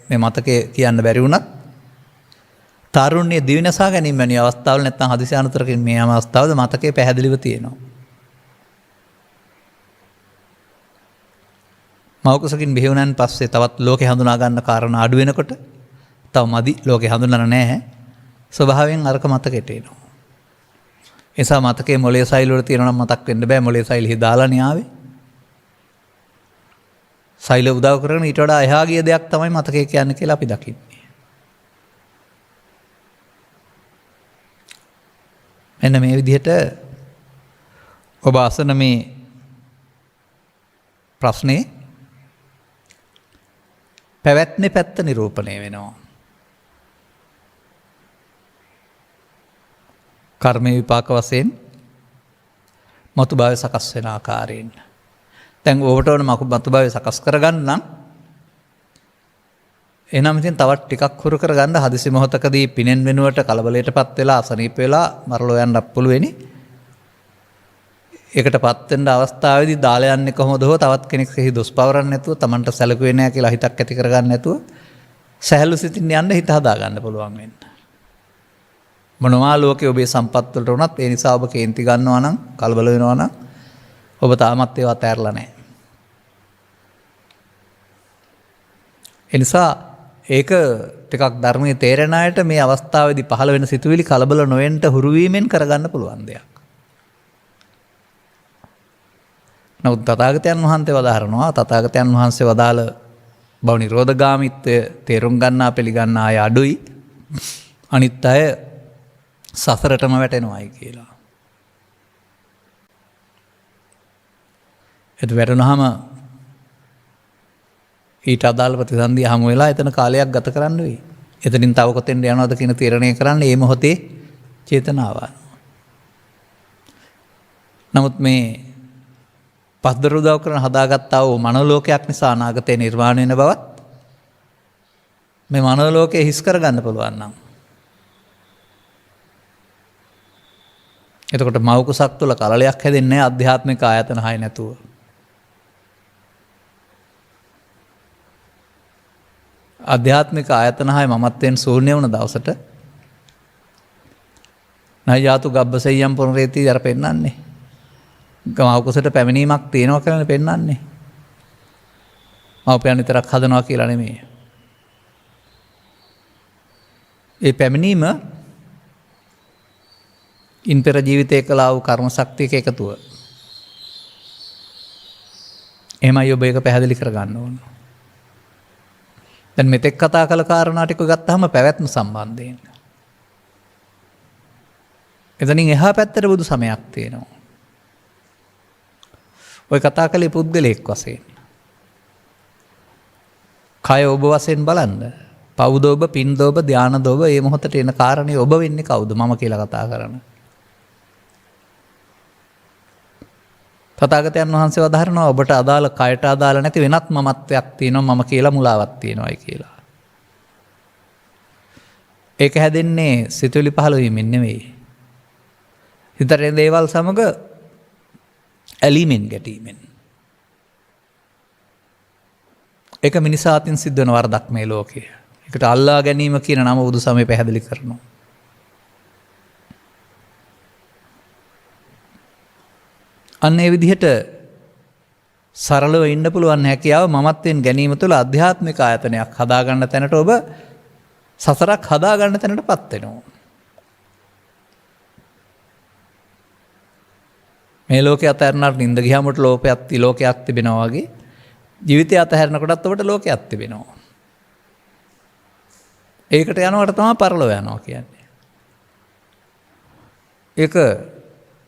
මේ මතකය කියන්න බැරි වුණත් තරුණයේ දිවිනසා ගැනීම වැනි අවස්ථාවල නැත්නම් හදිසි අනතුරකින් මේ අවස්ථාවද මතකයේ පැහැදිලිව තියෙනවා. මවකුසකින් බිහි වුණාන් පස්සේ තවත් ලෝකේ හඳුනා ගන්න කාරණා අඩු වෙනකොට තව මදි ලෝකේ හඳුනන නැහැ. ස්වභාවයෙන් අරක මතකෙට එනවා. ඒ නිසා මතකයේ මොළයේ සෛල වල තියෙනවා නම් මතක් වෙන්න බෑ. මොළයේ සෛල හිදාලානේ ආවේ. සෛල උදව් කරගෙන ඊට වඩා එහා ගිය දෙයක් තමයි මතකය කියන්නේ කියලා අපි දකින්නේ. මෙන්න මේ විදිහට ඔබ අසන මේ ප්‍රශ්නේ පැවැත්නේ පැත්ත නිරූපණය වෙනවා. කර්ම විපාක වශයෙන් මතුභාවය සකස් වෙන ආකාරයෙන්. දැන් ඔබට ඕන මතුභාවය සකස් කරගන්න නම් එනම් ඉතින් තවත් ටිකක් හුරු කරගන්න හදිසි මොහොතකදී පිනෙන් වෙනුවට කලබලයටපත් වෙලා අසනීප වෙලා මරලෝ යන්නත් පුළුවෙනි. ඒකටපත් වෙන අවස්ථාවේදී දාලා යන්නේ කොහොමද හෝ තවත් කෙනෙක් එහි දොස් පවරන්නේ නැතුව Tamanට සැලකුවේ නැහැ කියලා හිතක් ඇති කරගන්න නැතුව සහැල්ලු සිතින් යන්න හිත හදා ගන්න පුළුවන් වෙන්න. මොනවා ලෝකේ ඔබේ සම්පත් වලට උනත් ඒ නිසා ඔබ කේන්ති ගන්නවා නම් කලබල වෙනවා නම් ඔබ තාමත් ඒවා තැරලා නැහැ. ඒ නිසා ඒක ටිකක් ධර්මයේ තේරෙන අයට මේ අවස්ථාවේදී පහළ වෙන සිතුවිලි කලබල නොවෙන්න හුරු වීමෙන් කරගන්න පුළුවන් දෙයක්. නමුත් තථාගතයන් වහන්සේ වදාහරනවා තථාගතයන් වහන්සේ වදාළ බව නිරෝධගාමීත්වය තේරුම් ගන්නා පිළිගන්නා අය අඩුයි. අනිත් අය සසරටම වැටෙනවායි කියලා. ඒත් වැටුනහම ඊට අදාළ ප්‍රතිසන්දිය හමු වෙලා එතන කාලයක් ගත කරන්න වෙයි. එතනින් තව කොතෙන්ද යනවද කියන තීරණය කරන්න මේ මොහොතේ චේතනාව. නමුත් මේ පස්දර උදව් කරන හදාගත්තා වූ මනෝලෝකයක් නිසා අනාගතේ නිර්මාණය වෙන බවත් මේ මනෝලෝකයේ හිස් කරගන්න පුළුවන් නම් එතකොට මව කුසක් තුළ කලලයක් හැදෙන්නේ නැහැ ආධ්‍යාත්මික ආයතන හය නැතුව. ආධ්‍යාත්මික ආයතන හය මමත්වයෙන් ශූන්‍ය වුණ දවසට නයියාතු ගබ්බසෙය්‍යම් පුනරේති අර පෙන්නන්නේ. මවකුසට පැමිණීමක් තියෙනවා කියලා පෙන්නන්නේ. මව්පියන් විතරක් හදනවා කියලා නෙමෙයි. ඒ පැමිණීම ඉන් පෙර ජීවිතයේ කළා වූ කර්ම ශක්තියක එකතුව. එහෙමයි ඔබ ඒක පැහැදිලි කරගන්න ඕන. දැන් මෙතෙක් කතා කළ කාරණා ටික ගත්තාම පැවැත්ම සම්බන්ධයෙන්. එතනින් එහා පැත්තට බුදු සමයක් තියෙනවා. ඔය කතා කළේ පුද්ගලයෙක් වශයෙන්. කය ඔබ වශයෙන් බලන්න. පවුද ඔබ, පින්ද ඔබ, ධානද ඔබ, මේ මොහොතට එන කාරණේ ඔබ වෙන්නේ කවුද? මම කියලා කතා කරන. තථාගතයන් වහන්සේ වදාහරනවා ඔබට අදාළ කයට අදාළ නැති වෙනත් මමත්වයක් තියෙනවා මම කියලා මුලාවක් තියෙනවායි කියලා. ඒක හැදෙන්නේ සිතුවිලි පහළ වීමෙන් නෙවෙයි. හිතරේ දේවල් සමග ඇලීමෙන් ගැටීමෙන්. ඒක මිනිසා අතින් සිද්ධ වෙන වරදක් මේ ලෝකයේ. ඒකට අල්ලා ගැනීම කියන නම බුදු සමය පැහැදිලි කරනවා. අන්න ඒ විදිහට සරලව ඉන්න පුළුවන් හැකියාව මමත්වයෙන් ගැනීම තුළ අධ්‍යාත්මික ආයතනයක් හදාගන්න තැනට ඔබ සසරක් හදාගන්න තැනට පත් වෙනවා. මේ ලෝකේ අතහැරනට නින්ද ගියාමට ලෝකයක් තිබෙනවා වගේ ජීවිතය අතහැරනකොටත් ඔබට ලෝකයක් තිබෙනවා. ඒකට යනවට තමයි පරලොව යනවා කියන්නේ. ඒක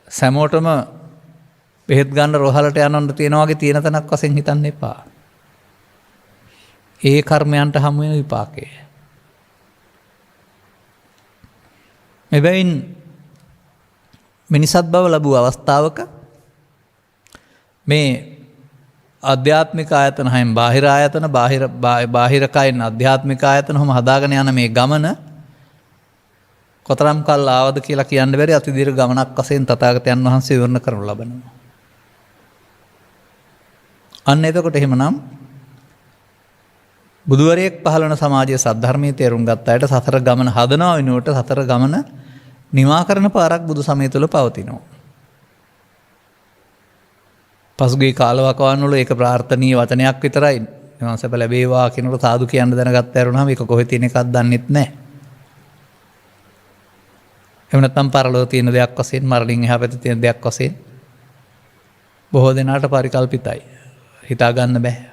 සැමෝටම බෙහෙත් ගන්න රෝහලට යනවන්න තියෙනවා වගේ තියෙන තැනක් වශයෙන් හිතන්න එපා. ඒ කර්මයන්ට හමු වෙන විපාකය. මෙබැවින් මිනිසත් බව ලැබූ අවස්ථාවක මේ අධ්‍යාත්මික ආයතන හයෙන් බාහිර ආයතන බාහිර කයින් අධ්‍යාත්මික ආයතන හොම හදාගෙන යන මේ ගමන කොතරම් කල් ආවද කියලා කියන්න බැරි අති දීර්ඝ ගමනක් වශයෙන් තථාගතයන් වහන්සේ විවරණ කරනු ලබනවා. අන්න එතකොට එහෙමනම් බුදුවරයෙක් පහළ වන සමාජයේ සද්ධර්මයේ තේරුම් ගත්ත අයට සතර ගමන හදනවා වෙනුවට සතර ගමන නිවා කරන පාරක් බුදු සමය තුළ පවතිනවා. පසුගිය කාලවකවාන් වල ඒක ප්‍රාර්ථනීය වචනයක් විතරයි. නිවන් සැප ලැබේවා කියනකොට සාදු කියන්න දැනගත්ත ඇරුණාම ඒක කොහෙ තියෙන එකක්ද දන්නෙත් නැහැ. එහෙම නැත්නම් පරලෝක තියෙන දෙයක් වශයෙන් මරණින් එහා පැත්තේ තියෙන දෙයක් වශයෙන් බොහෝ දෙනාට පරිකල්පිතයි. හිතා ගන්න බෑ.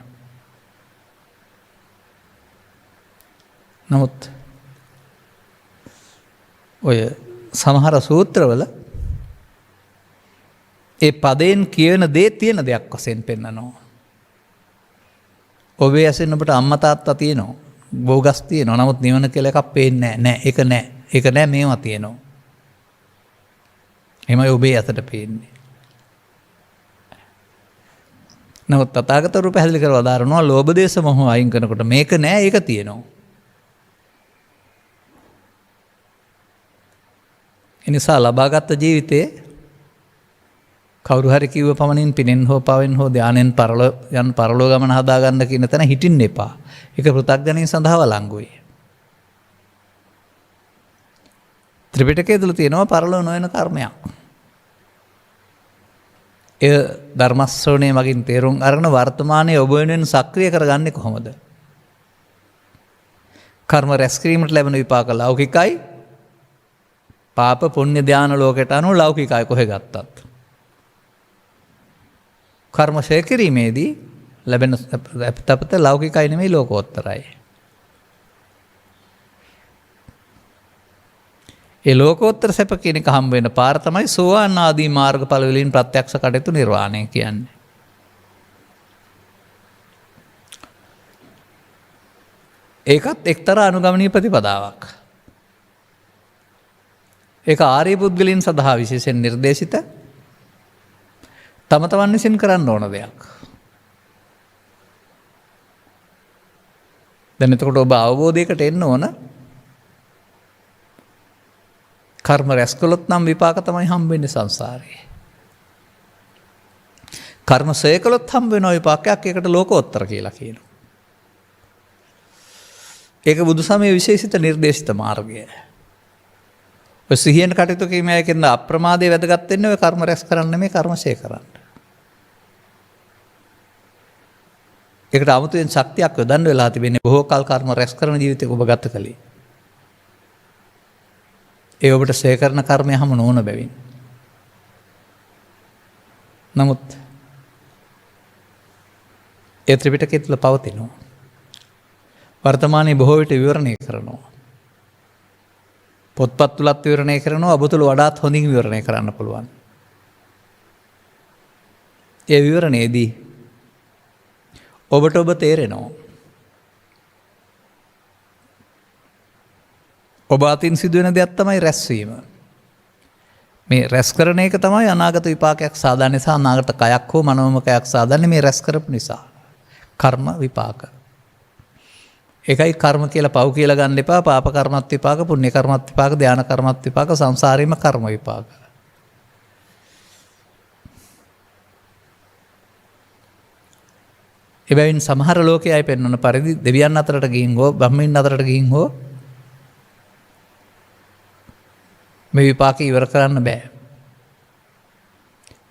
නමුත් ඔය සමහර සූත්‍රවල ඒ පදයෙන් කියන දේ තියෙන දෙයක් වශයෙන් පෙන්නනවා. ඔබේ ඇසෙන් ඔබට අම්මා තාත්තා තියෙනවා. බෝගස් තියෙනවා. නමුත් නිවන කියලා එකක් පේන්නේ නැහැ. ඒක නැහැ. ඒක නැහැ මේවා තියෙනවා. එහෙමයි ඔබේ ඇසට පේන්නේ. නමුත් තථාගතවරු පැහැදිලි කරලා දාරනවා ලෝභ දේශ මොහ අයින් කරනකොට මේක නෑ ඒක තියෙනවා. එනිසා ලබාගත් ජීවිතේ කවුරු හරි කිව්ව පමණින් පිනෙන් හෝ පවෙන් හෝ ධානයෙන් පරලෝ ගමන හදා ගන්න කියන තැන හිටින්න එපා. ඒක පෘථග්ජනයින් සඳහා වළංගුයි. ත්‍රිපිටකයේ තුල තියෙනවා පරලෝ නොවන කර්මයක්. එය ධර්ම ශ්‍රවණය මගින් තේරුම් අරගෙන වර්තමානයේ ඔබ වෙනුවෙන් සක්‍රිය කරගන්නේ කොහොමද? කර්ම රැස් කිරීමට ලැබෙන විපාක ලෞකිකයි. පාප පුණ්‍ය ධාන ලෝකයට අනුව ලෞකිකයි කොහෙ ගත්තත්. කර්ම ශේ කිරීමේදී ලැබෙන අපතපත ලෞකිකයි නෙමෙයි ලෝකෝත්තරයි. ඒ ලෝකෝත්තර සැප කියන එක හම්බ වෙන පාර තමයි සෝවාන් ආදී මාර්ගඵල වලින් ප්‍රත්‍යක්ෂ කටයුතු නිර්වාණය කියන්නේ. ඒකත් එක්තරා අනුගමනීය ප්‍රතිපදාවක්. ඒක ආර්ය පුද්ගලයන් සඳහා විශේෂයෙන් නිර්දේශිත තම තමන් විසින් කරන්න ඕන දෙයක්. දැන් එතකොට ඔබ අවබෝධයකට එන්න ඕන කර්ම රැස් කළොත් නම් විපාක තමයි හම්බ වෙන්නේ සංසාරේ. කර්ම ක්ෂය කළොත් හම්බ වෙන විපාකයක් ඒකට ලෝකෝත්තර කියලා කියනවා. ඒක බුදු සමයේ විශේෂිත නිර්දේශිත මාර්ගය. ඔය සිහියෙන් කටයුතු කිරීමේ කියන අප්‍රමාදයේ වැදගත් වෙන්නේ ඔය කර්ම රැස් කරන්න නෙමෙයි කර්ම ක්ෂය කරන්න. ඒකට 아무තෙන් ශක්තියක් යොදන්න වෙලා තිබෙන්නේ බොහෝ කල් කර්ම රැස් කරන ජීවිතයක ඔබ ගත කළේ. ඒ ඔබට ක්ෂය කරන කර්මය හැම නොවන බැවින්. නමුත් ඒ ත්‍රිපිටකය තුළ පවතිනවා. වර්තමානයේ බොහෝ විට විවරණය කරනවා. පොත්පත් තුලත් විවරණය කරනවා ඔබ තුළ වඩාත් හොඳින් විවරණය කරන්න පුළුවන්. ඒ විවරණයේදී ඔබට ඔබ තේරෙනවා ඔබ අතින් සිදුවෙන දෙයක් තමයි රැස්වීම. මේ රැස් කරන එක තමයි අනාගත විපාකයක් සාදන්න නිසා අනාගත කයක් හෝ මනෝමකයක් සාදන්නේ මේ රැස් කරපු නිසා. කර්ම විපාක. ඒකයි කර්ම කියලා පව් කියලා ගන්න එපා. පාප කර්මත් විපාක, පුණ්‍ය කර්මත් විපාක, ධාන කර්මත් විපාක, සංසාරේම කර්ම විපාක. එබැවින් සමහර ලෝකයේ අය පෙන්වන පරිදි දෙවියන් අතරට ගිහින් හෝ බ්‍රහ්මීන් අතරට ගිහින් හෝ මේ විපාක ඉවර කරන්න බෑ.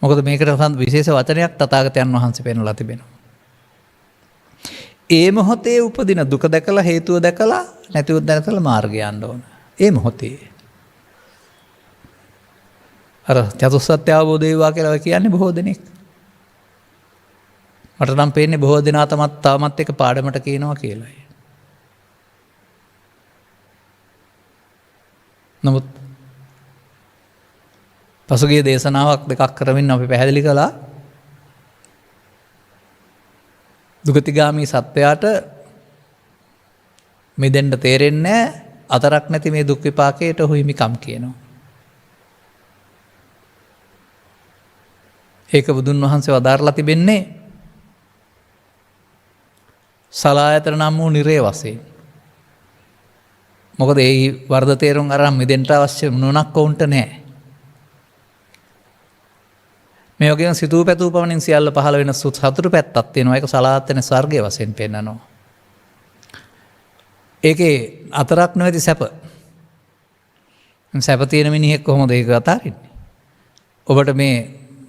මොකද මේකට විශේෂ වචනයක් තථාගතයන් වහන්සේ පෙන්වලා තිබෙනවා. ඒ මොහොතේ උපදින දුක දැකලා හේතුව දැකලා නැතිව දැකලා මාර්ගය යන්න ඕන. ඒ මොහොතේ. අර චතුස්සත්‍ය අවබෝධ වේවා කියලා කියන්නේ බොහෝ දෙනෙක්. මට නම් පේන්නේ බොහෝ දෙනා තාමත් එක පාඩමට කියනවා කියලායි. නමුත් පසුගිය දේශනාවක් දෙකක් කරමින් අපි පැහැදිලි කළා දුගතිගාමී සත්වයාට මිදෙන්න තේරෙන්නේ අතරක් නැති මේ දුක් විපාකයට ඔහු හිමිකම් කියනවා. ඒක බුදුන් වහන්සේ වදාරලා තිබෙන්නේ සලායතන නම් වූ නිරේ වශයෙන්. මොකද ඒ වර්ධ තේරුම් අරන් මිදෙන්න අවශ්‍ය මොනක් වුන්ට නැහැ. මේ වගේම සිතූ පැතූ පමණින් සියල්ල පහළ වෙන සතුරු පැත්තක් තියෙනවා. ඒක සලායතන ස්වර්ගයේ වශයෙන් පෙන්නනවා. ඒකේ අතරක් නොවැති සැප. සැප තියෙන මිනිහෙක් කොහොමද ඒක අතාරින්නේ? ඔබට මේ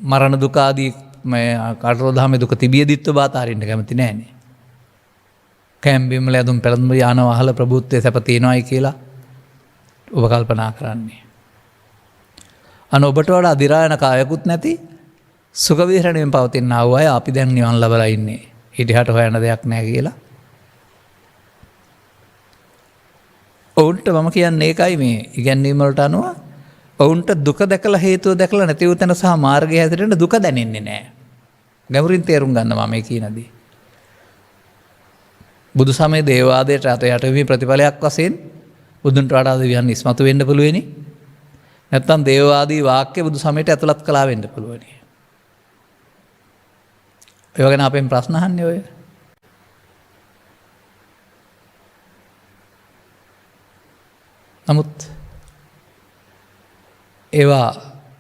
මරණ දුක ආදී මේ කාටරෝධාමේ දුක තිබියදිත් ඔබ අතාරින්න කැමති නැහැනේ. කැම්බිම ලැදුම් පෙරදුම් යාන වහල ප්‍රභූත්වයේ සැප තියෙනවායි කියලා ඔබ කල්පනා කරන්නේ. ඔබට වඩා දිරායන කායකුත් නැති සුඛ විහරණයෙන් පවතින ආව අය අපි දැන් නිවන් ලබලා ඉන්නේ. ඊටහට හොයන දෙයක් නැහැ කියලා. ඔවුන්ට මම කියන්නේ ඒකයි මේ ඉගැන්වීම් වලට අනුව ඔවුන්ට දුක දැකලා හේතුව දැකලා නැති වූ තැන සහ මාර්ගය හැදෙන්න දුක දැනෙන්නේ නැහැ. ගැඹුරින් තේරුම් ගන්න මම මේ කියනදී. බුදු සමය දේවාදයට අත යටවීමේ ප්‍රතිඵලයක් වශයෙන් බුදුන්ට වඩා දෙවියන් ඉස්මතු වෙන්න පුළුවනි. නැත්නම් දේවාදී වාක්‍ය බුදු සමයට ඇතුළත් කළා වෙන්න පුළුවනි. ඒ වගේ අපෙන් ප්‍රශ්න අහන්නේ ඔය. නමුත් ඒවා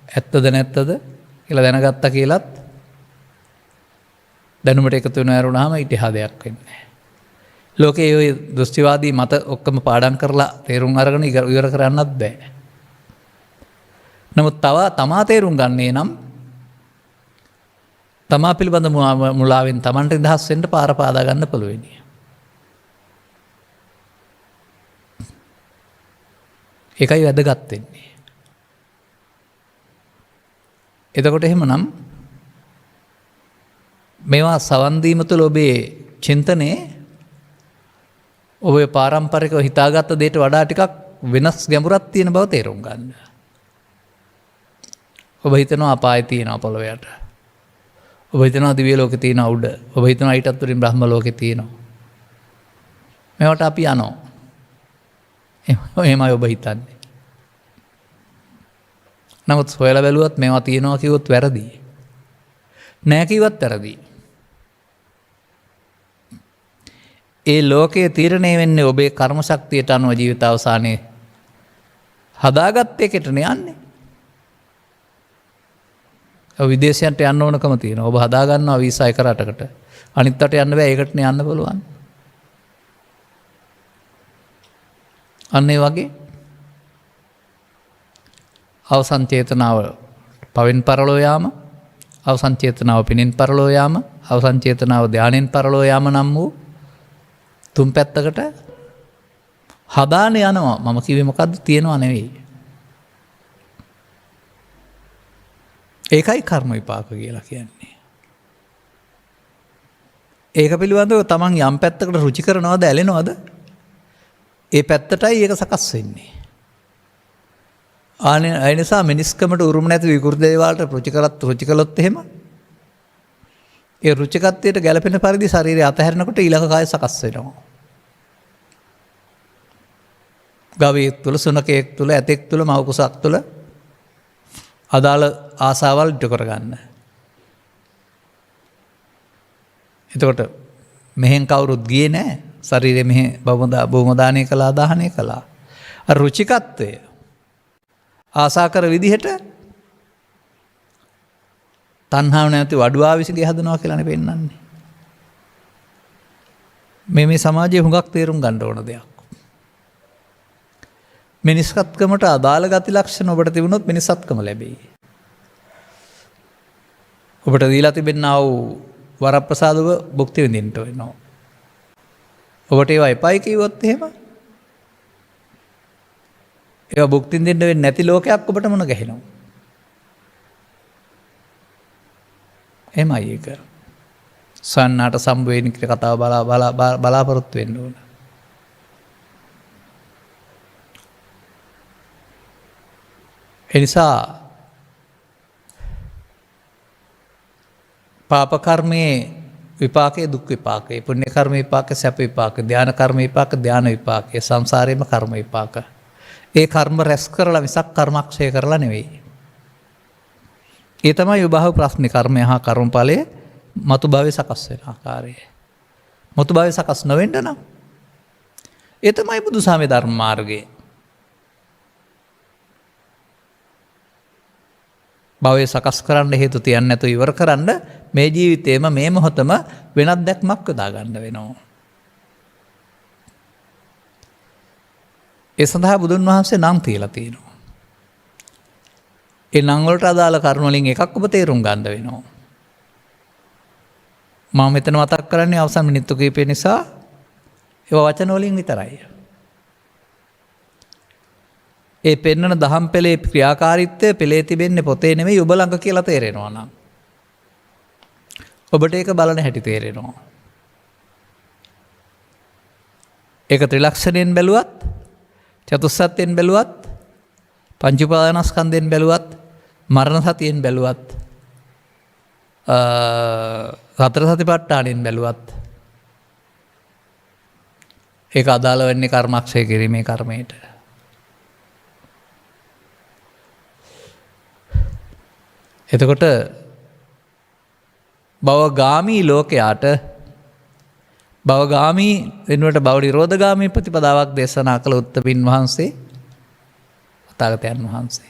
ඇත්තද නැත්තද කියලා දැනගත්තා කියලත් දැනුමට එකතු වෙන ඇරුණාම ඉතිහාදයක් වෙන්නේ නැහැ. ලෝකයේ ඔය දෘෂ්ටිවාදී මත ඔක්කොම පාඩම් කරලා තේරුම් අරගෙන ඉවර කරන්නත් බෑ. නමුත් තමා තේරුම් ගන්නේ නම් තමා පිළිබඳ මුලාවෙන් තමන්ට නිදහස් වෙන්න පාර පාදා ගන්න පුළුවනි. ඒකයි වැදගත් වෙන්නේ. එතකොට එහෙමනම් මේවා සවන් දීම තුළ ඔබේ චින්තනයේ ඔබේ පාරම්පරිකව හිතාගත්ත දෙයට වඩා ටිකක් වෙනස් ගැඹුරක් තියෙන බව තේරුම් ගන්න. ඔබ හිතනවා අපාය තියෙනවා පොළොව යට. ඔබ හිතනවා දිව්‍ය ලෝකේ තියෙනවා උඩ. ඔබ හිතනවා ඊටත් උඩින් බ්‍රහ්ම ලෝකේ තියෙනවා. මේවට අපි යනවා. එහෙමයි ඔබ හිතන්නේ. නමුත් හොයලා බැලුවත් මේවා තියෙනවා කිව්වොත් වැරදි. නෑ කිව්වත් වැරදි. ඒ ලෝකයේ තීරණය වෙන්නේ ඔබේ කර්ම ශක්තියට අනුව ජීවිත අවසානයේ හදාගත් එකටනේ යන්නේ. විදේශයන්ට යන්න ඕනකම තියෙනවා. ඔබ හදා ගන්නවා වීසා එක රටකට. අනිත් රට යන්න බෑ. ඒකටනේ යන්න පුළුවන්. අන්න ඒ වගේ අවසන් චේතනාව පවෙන් පරලෝ යාම, අවසන් චේතනාව පිනෙන් පරලෝ යාම, අවසන් චේතනාව ධානයෙන් පරලෝ යාම නම් වූ තුන් පැත්තකට හදාන යනවා. මම කිව්වේ මොකද්ද? තියනවා නෙවෙයි. ඒකයි කර්ම විපාක කියලා කියන්නේ. ඒක පිළිබඳව තමන් යම් පැත්තකට රුචි කරනවද, ඇලෙනවද? ඒ පැත්තටයි ඒක සකස් වෙන්නේ. ඒ නිසා මිනිස්කමට උරුම නැති විකෘති දේවල්ට රුචි කළොත් එහෙම ඒ රුචිකත්වයට ගැළපෙන පරිදි ශරීරය අතහැරනකොට ඊළඟ කාය සකස් වෙනවා. ගවයෙක් තුළ, සුනකයෙක් තුළ, ඇතෙක් තුළ, මව කුසක් තුළ අදාළ ආසාවල් ඉටු කරගන්න. එතකොට මෙහෙන් කවුරුත් ගියේ නැහැ. ශරීරය මෙහෙ බොමදානය කළා, දාහනය කළා. අර රුචිකත්වය ආසා කර විදිහට තණ්හාව නැති වඩුවා විසිගේ හදනවා කියලානේ පෙන්නන්නේ. මේ සමාජයේ හුඟක් තේරුම් ගන්න ඕන දෙයක්. මිනිස්කත්කමට අදාළ ගති ලක්ෂණ ඔබට තිබුණොත් මිනිසත්කම ලැබෙයි. ඔබට දීලා තිබෙනා වූ වරප්‍රසාදව භුක්ති විඳින්න වෙනවා. ඔබට ඒවා එපයි කිව්වොත් එහෙම ඒවා භුක්ති විඳින්න වෙන්නේ නැති ලෝකයක් ඔබට මොන ගහනවා. එමයි ඒක. සන්නාට සම්බවේනික කතාව බලාපොරොත්තු වෙන්න ඕන. එනිසා පාප කර්මයේ විපාකයේ දුක් විපාකයේ පුණ්‍ය කර්ම විපාක සැප විපාක ධාන කර්ම විපාක ධාන විපාකයේ සංසාරේම කර්ම විපාක. ඒ කර්ම රැස් කරලා මිසක් කර්මක්ෂය කරලා නෙවෙයි. ඒ තමයි විභව ප්‍රශ්නේ කර්මය හා කර්මඵලයේ මතු භවයේ සකස් වෙන ආකාරය. මතු භවයේ සකස් නොවෙන්න නම් ඒ තමයි බුදුසාමේ ධර්ම මාර්ගය. භවයේ සකස් කරන්න හේතු තියන්නේ නැතුව ඉවර කරන්න මේ ජීවිතේම මේ මොහොතම වෙනත් දැක්මක් යොදා ගන්න වෙනවා. ඒ සඳහා බුදුන් වහන්සේ නම් තියලා තියෙනවා. ඒ නම් වලට අදාළ කරුණු වලින් එකක් ඔබ තේරුම් ගන්න වෙනවා. මම මෙතන මතක් කරන්නේ අවසන් මිනිත්තු කිහිපය නිසා ඒවා වචන වලින් විතරයි. ඒ පෙන්වන දහම් පෙළේ ක්‍රියාකාරීත්වය පෙළේ තිබෙන්නේ පොතේ නෙමෙයි ඔබ ළඟ කියලා තේරෙනවා නම් ඔබට ඒක බලන හැටි තේරෙනවා. ඒක ත්‍රිලක්ෂණයෙන් බැලුවත් චතුස්සත්යෙන් බැලුවත් පංච උපාදානස්කන්ධයෙන් බැලුවත් මරණ සතියෙන් බැලුවත් සතර සතිපට්ඨානෙන් බැලුවත් ඒක අදාළ වෙන්නේ කර්මක්ෂය කිරීමේ කර්මයට. එතකොට භවගාමී ලෝකයාට භවගාමී වෙනුවට භව නිරෝධගාමී ප්‍රතිපදාවක් දේශනා කළ උත්තමින් වහන්සේ තථාගතයන් වහන්සේ.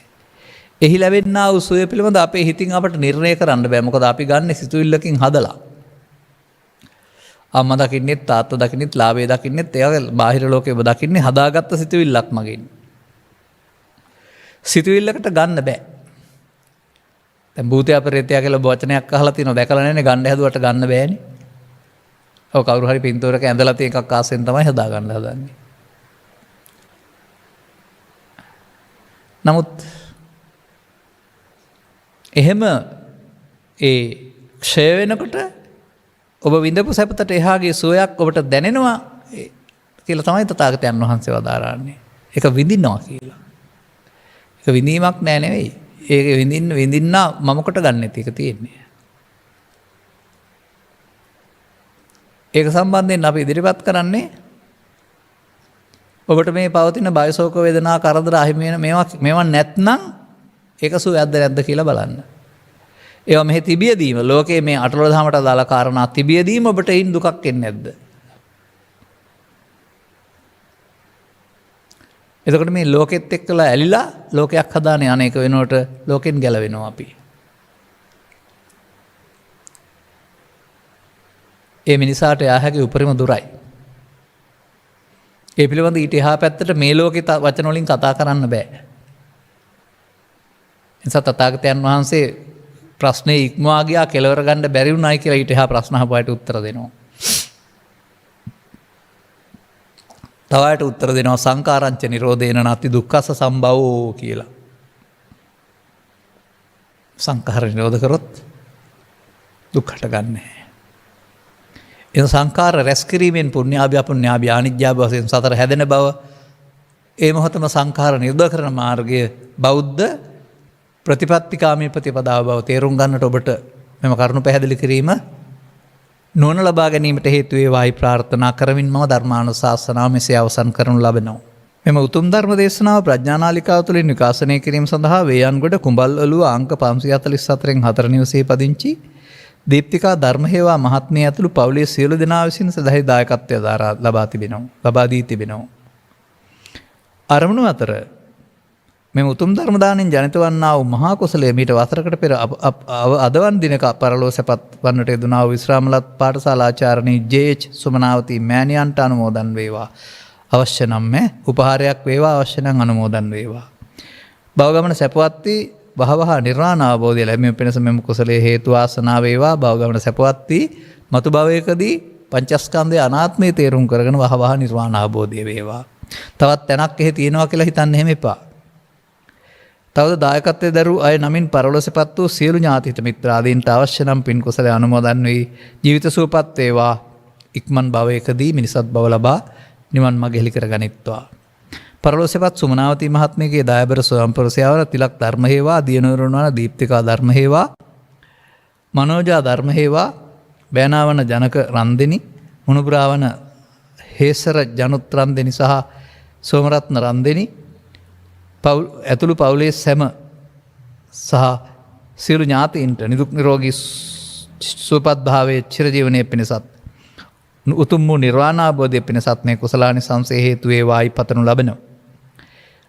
එහි ලැබෙනා වූ සුවය පිළිබඳ අපේ හිතින් අපට නිර්ණය කරන්න බෑ. මොකද අපි ගන්න සිතුවිල්ලකින් හදලා. අම්මා දකින්නෙත් තාත්තා දකින්නෙත් ලාභය දකින්නෙත් ඒවා බාහිර ලෝකේ ඔබ දකින්නේ හදාගත්ත සිතුවිල්ලක් මගින්. සිතුවිල්ලකට ගන්න බෑ. දැන් භූතය අපරේතය කියලා වචනයක් අහලා තියෙනවා දැකලා නැන්නේ ගන්න හැදුවට ගන්න බෑනේ. ඔව් කවුරු හරි පින්තූරක ඇඳලා තියෙන එකක් ආසෙන් තමයි හදා ගන්න හදන්නේ. නමුත් එහෙම ඒ ක්ෂය වෙනකොට ඔබ විඳපු සැපතට එහාගේ සුවයක් ඔබට දැනෙනවා කියලා තමයි තථාගතයන් වහන්සේ වදාරන්නේ. ඒක විඳිනවා කියලා. ඒක විඳීමක් නෑ නෙවෙයි. ඒක විඳින්න මම කොට ගන්න එක තියෙන්නේ. ඒක සම්බන්ධයෙන් අපි ඉදිරිපත් කරන්නේ ඔබට මේ පවතින බයසෝක වේදනා කරදර අහිමි වෙන මේවා නැත්නම් ඒක සුවයක්ද නැද්ද කියලා බලන්න. ඒවා මෙහි තිබියදීම ලෝකයේ මේ අටලොව දහමට අදාළ කාරණා තිබියදීම ඔබට හින් දුකක් එන්නේ නැද්ද? එතකොට මේ ලෝකෙත් එක්කලා ඇලිලා ලෝකයක් හදාන අනේක වෙනකොට ලෝකෙන් ගැලවෙනවා අපි. ඒ මිනිසාට යා හැකි උපරිම දුරයි. ඒ පිළිබඳ ඊට එහා පැත්තට මේ ලෝකේ වචන වලින් කතා කරන්න බෑ. නිසා තථාගතයන් වහන්සේ ප්‍රශ්නේ ඉක්මවා ගියා කෙලවර ගන්න බැරි වුණායි කියලා ඊට එහා ප්‍රශ්න අහපුවාට උත්තර දෙනවා. තවයට උත්තර දෙනවා සංකාරංච නිරෝධේන නැති දුක්ඛස සම්භවෝ කියලා. සංඛාර නිරෝධ කරොත් දුක් හටගන්නේ. එන සංඛාර රැස් කිරීමෙන් පුණ්‍යාභි අපුණ්‍යාභි ආනිජ්ජාභි වශයෙන් සතර හැදෙන බව ඒ මොහොතම සංඛාර නිරෝධ කරන මාර්ගය බෞද්ධ ප්‍රතිපත්තිකාමී ප්‍රතිපදාව බව තේරුම් ගන්නට ඔබට මෙම කරුණු පැහැදිලි කිරීම නුවණ ලබා ගැනීමට හේතු වේවායි ප්‍රාර්ථනා කරමින් මම ධර්මානුශාසනාව මෙසේ අවසන් කරනු ලබනවා. මෙම උතුම් ධර්ම දේශනාව ප්‍රඥානාලිකාව තුළින් විකාශනය කිරීම සඳහා වේයන්ගොඩ කුඹල් ඔළුව අංක 544න් 4 නිවසේ පදිංචි දීප්තිකා ධර්මහේවා මහත්මිය ඇතුළු පවුලේ සියලු දෙනා විසින් සදහයි දායකත්වය ලබා දී තිබෙනවා. අරමුණු අතර මෙම උතුම් ධර්ම දාණයෙන් ජනිත වන්නා වූ මහා කුසලයේ මීට වසරකට පෙර අදවන් දිනක පරලෝ සැපත් වන්නට යෙදුනා වූ විශ්‍රාමලත් පාඨශාලාචාර්යනී ජේ.එච්. සුමනාවතී මෑණියන්ට අනුමෝදන් වේවා. අවශ්‍ය නම් උපහාරයක් වේවා අවශ්‍ය නම් අනුමෝදන් වේවා. භවගමන සැපවත් වී වහවහ නිර්වාණ අවබෝධය ලැබීම පිණිස මෙම කුසලයේ හේතු වාසනා වේවා. භවගමන සැපවත් වී මතු භවයකදී පංචස්කන්ධයේ අනාත්මය තේරුම් කරගෙන වහවහ නිර්වාණ අවබෝධය වේවා. තවත් තැනක් එහෙ තියෙනවා කියලා හිතන්න එහෙම එපා. තවද දායකත්වයේ දරූ අය නමින් පරලොවසපත් වූ සියලු ඥාතිත මිත්‍රාදීන්ට අවශ්‍ය නම් පින් කුසලයේ අනුමෝදන් වී ජීවිත සුවපත් වේවා. ඉක්මන් භවයකදී මිනිසත් බව ලබා නිවන් මඟ හෙළි කර ගනිත්වා. පරලොවසපත් සුමනාවතී මහත්මියගේ දායබර ස්වයංපරසයාවර තිලක් ධර්ම හේවා, දියනුවරණ වන දීප්තිකා ධර්ම හේවා, මනෝජා ධර්ම හේවා, බෑනාවන ජනක රන්දෙනි, මුණුබුරාවන හේසර ජනුත් රන්දෙනි සහ සෝමරත්න රන්දෙනි ඇතුළු පවුලේ සැම සහ සියලු ඥාතීන්ට නිදුක් නිරෝගී සුවපත් භාවයේ චිරජීවනයේ පිණිසත් උතුම් වූ නිර්වාණ අවබෝධය පිණිසත් මේ කුසලානිසංස හේතු වේවායි පතනු ලබනවා.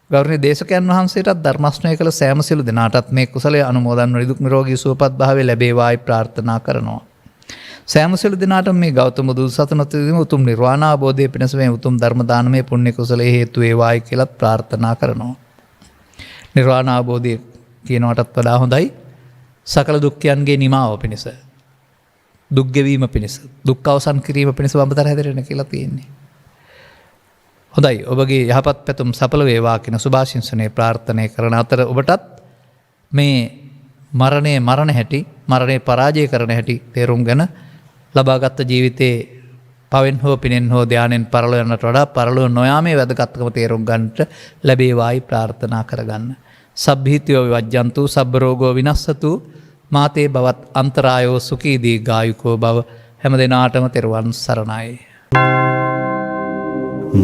ගෞරවනීය දේශකයන් වහන්සේටත් ධර්ම ශ්‍රවණය කළ සෑම සියලු දෙනාටත් මේ කුසලයේ අනුමෝදන් වන නිදුක් නිරෝගී සුවපත් භාවය ලැබේවායි ප්‍රාර්ථනා කරනවා. සෑම සියලු දෙනාටම මේ ගෞතම බුදු සසුනතදී උතුම් නිර්වාණ අවබෝධය පිණිස මේ උතුම් ධර්ම දානමය පුණ්‍ය කුසලයේ හේතු වේවායි කියලාත් ප්‍රාර්ථනා කරනවා. නිර්වාණ අවබෝධය කියනවටත් වඩා හොඳයි සකල දුක්ඛයන්ගේ නිමාව පිණිස, දුක් ගෙවීම පිණිස, දුක් අවසන් කිරීම පිණිස වඹතර හැදෙරෙන කියලා තියෙන්නේ. හොඳයි, ඔබගේ යහපත් පැතුම් සඵල වේවා කියන සුභාශිංසනයේ ප්‍රාර්ථනා කරන අතර ඔබටත් මේ මරණය හැටි, මරණය පරාජය කරන හැටි තේරුම්ගෙන ලබාගත් ජීවිතයේ පවෙන් හෝ පිනෙන් හෝ ධානයෙන් පරලෝ යන්නට වඩා පරලෝ නොයාමේ වැදගත්කම තේරුම් ගන්නට ලැබේවායි ප්‍රාර්ථනා කරගන්න. සබ්බීතියෝ විවජ්ජන්තු සබ්බ රෝගෝ විනස්සතු මාතේ බවත් අන්තරායෝ සුඛී දීඝායුකෝ භව. හැම දිනාටම තෙරුවන් සරණයි.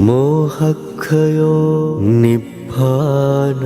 මෝහක්ඛයෝ නිබ්බානං